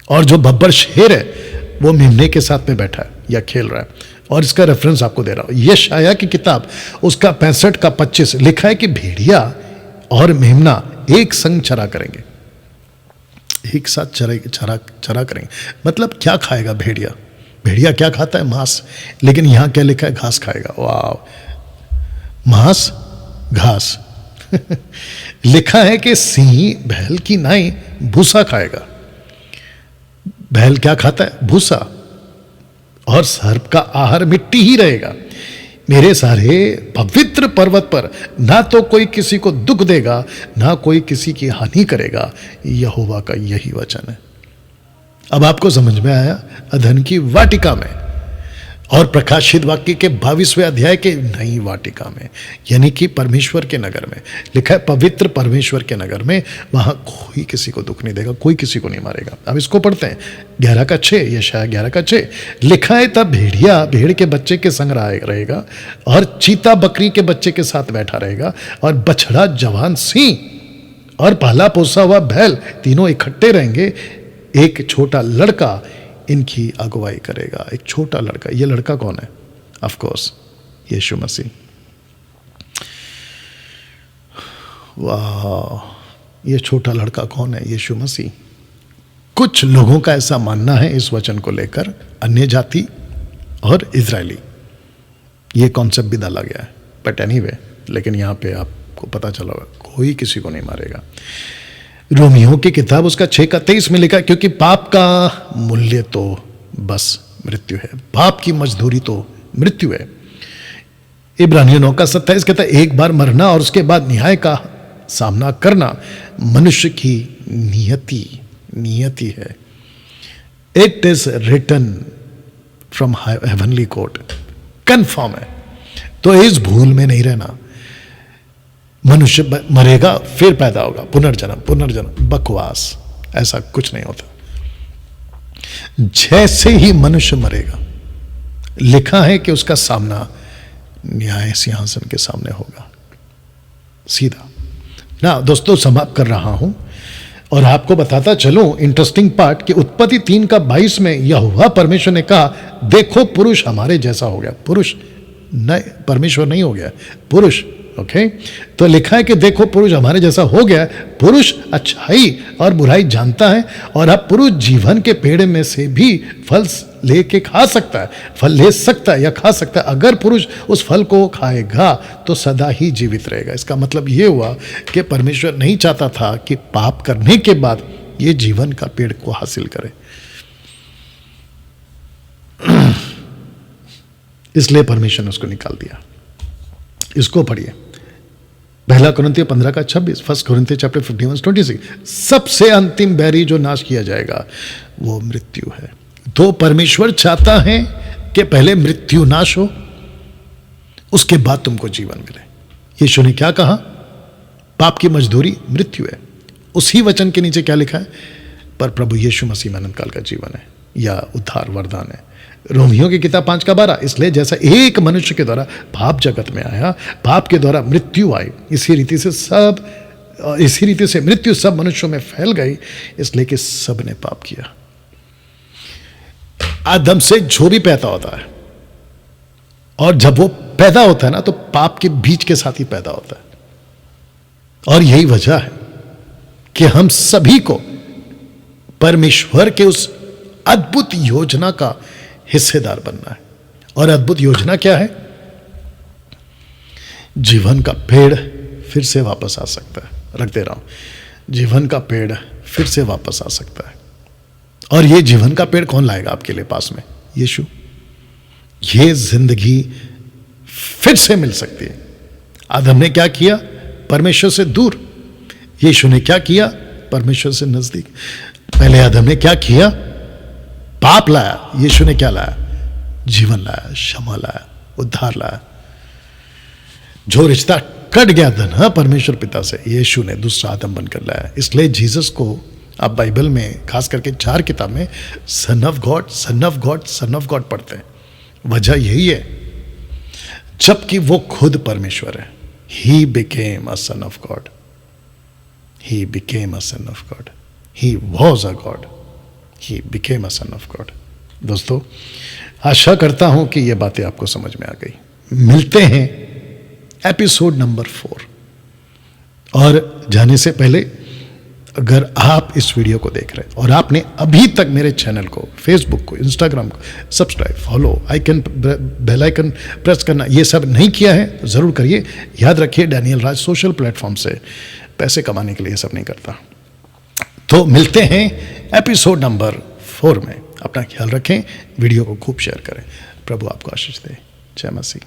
और जो बब्बर शेर है वो मेमने के साथ में बैठा है या खेल रहा है। और इसका रेफरेंस आपको दे रहा हूं, यशायाह की किताब उसका 65:25 लिखा है कि भेड़िया और मेमना एक संग चरा करेंगे, एक साथ चरा करेंगे। मतलब क्या खाएगा भेड़िया? भेड़िया क्या खाता है? मांस। लेकिन यहां क्या लिखा है? घास खाएगा। वाह, मांस, घास। लिखा है कि सिंह बैल की नाई भूसा खाएगा। बैल क्या खाता है? भूसा। और सर्प का आहार मिट्टी ही रहेगा। मेरे सारे पवित्र पर्वत पर ना तो कोई किसी को दुख देगा, ना कोई किसी की हानि करेगा। यहोवा का यही वचन है। अब आपको समझ में आया? अदन की वाटिका में और प्रकाशित वाक्य के 22वें अध्याय के नई वाटिका में, यानी कि परमेश्वर के नगर में लिखा है, पवित्र परमेश्वर के नगर में, वहां कोई किसी को दुख नहीं देगा, कोई किसी को नहीं मारेगा। अब इसको पढ़ते हैं 11:6, यशायाह 11:6 लिखा है, तब भेड़िया भेड़ के बच्चे के संग रहेगा, और चीता बकरी के बच्चे के साथ बैठा रहेगा, और बछड़ा जवान सिंह और पहला पोसा हुआ बैल तीनों इकट्ठे रहेंगे। एक छोटा लड़का इनकी अगुवाई करेगा। एक छोटा लड़का, ये लड़का कौन है? ऑफ कोर्स यीशु मसीह। वाह, ये छोटा लड़का कौन है? यीशु मसीह। कुछ लोगों का ऐसा मानना है इस वचन को लेकर, अन्य जाति और इजरायली, ये कॉन्सेप्ट भी डाला गया है। बट एनीवे, लेकिन यहां पे आपको पता चला कोई किसी को नहीं मारेगा। रोमियो की किताब उसका 6:23 में लिखा, क्योंकि पाप का मूल्य तो बस मृत्यु है, पाप की मजदूरी तो मृत्यु है। इब्रानियों 9:27 कहता है, एक बार मरना और उसके बाद न्याय का सामना करना मनुष्य की नियति है। It is written from heavenly court, confirm है। तो इस भूल में नहीं रहना। मनुष्य मरेगा फिर पैदा होगा, पुनर्जन्म, बकवास, ऐसा कुछ नहीं होता। जैसे ही मनुष्य मरेगा, लिखा है कि उसका सामना न्याय सिंहासन के सामने होगा, सीधा ना। दोस्तों, समाप्त कर रहा हूं और आपको बताता चलूं इंटरेस्टिंग पार्ट कि उत्पत्ति 3:22 में यहोवा परमेश्वर ने कहा, देखो पुरुष हमारे जैसा हो गया। पुरुष नहीं, परमेश्वर नहीं हो गया, पुरुष। ओके, तो लिखा है कि देखो पुरुष हमारे जैसा हो गया। पुरुष अच्छाई और बुराई जानता है, और अब पुरुष जीवन के पेड़ में से भी फल लेके खा सकता है, फल ले सकता है या खा सकता है। अगर पुरुष उस फल को खाएगा तो सदा ही जीवित रहेगा। इसका मतलब यह हुआ कि परमेश्वर नहीं चाहता था कि पाप करने के बाद ये जीवन का पेड़ को हासिल करे, इसलिए परमेश्वर ने उसको निकाल दिया। इसको पढ़िए, 1 कोरिन्थियों 15:26, 1 कोरिन्थियों चैप्टर 51:26। सबसे अंतिम बैरी जो नाश किया जाएगा वो मृत्यु है। तो परमेश्वर चाहता है कि पहले मृत्यु नाश हो, उसके बाद तुमको जीवन मिले। यीशु ने क्या कहा? पाप की मजदूरी मृत्यु है। उसी वचन के नीचे क्या लिखा है? पर प्रभु यीशु मसीह में अनंत काल का जीवन है या उद्धार वरदान है। रोमियों की किताब 5:12, इसलिए जैसा एक मनुष्य के द्वारा पाप जगत में आया, पाप के द्वारा मृत्यु आई, इसी रीति से मृत्यु सब मनुष्यों में फैल गई, इसलिए कि सब ने पाप किया। आदम से जो भी पैदा होता है, और जब वो पैदा होता है ना, तो पाप के बीज के साथ ही पैदा होता है। और यही वजह है कि हम सभी को परमेश्वर के उस अद्भुत योजना का हिस्सेदार बनना है। और अद्भुत योजना क्या है? जीवन का पेड़ फिर से वापस आ सकता है। रख दे रहा हूं, जीवन का पेड़ फिर से वापस आ सकता है। और ये जीवन का पेड़ कौन लाएगा आपके लिए पास में? यीशु। ये जिंदगी फिर से मिल सकती है। आदम ने क्या किया? परमेश्वर से दूर। यीशु ने क्या किया? परमेश्वर से नजदीक। पहले आदम ने क्या किया? पाप लाया। यीशु ने क्या लाया? जीवन लाया, क्षमा लाया, उद्धार लाया। जो रिश्ता कट गया था ना परमेश्वर पिता से, यीशु ने दूसरा आदम बनकर लाया। इसलिए जीसस को आप बाइबल में खास करके 4 किताब में son of God, son of God, son of God पढ़ते हैं। वजह यही है, जबकि वो खुद परमेश्वर है। He became a son of God, he became a son of God, he was a God, he became a son of God. दोस्तों, आशा करता हूं कि ये बातें आपको समझ में आ गई। मिलते हैं एपिसोड नंबर 4। और जाने से पहले, अगर आप इस वीडियो को देख रहे हैं और आपने अभी तक मेरे चैनल को, फेसबुक को, इंस्टाग्राम को subscribe, follow, bell icon press करना ये सब नहीं किया है तो जरूर करिए। याद रखिए, डैनियल राज सोशल प्लेटफॉर्म से पैसे कमाने के लिए ये सब नहीं करता। तो मिलते हैं एपिसोड नंबर 4 में। अपना ख्याल रखें, वीडियो को खूब शेयर करें। प्रभु आपको आशीष दे। जय मसीह।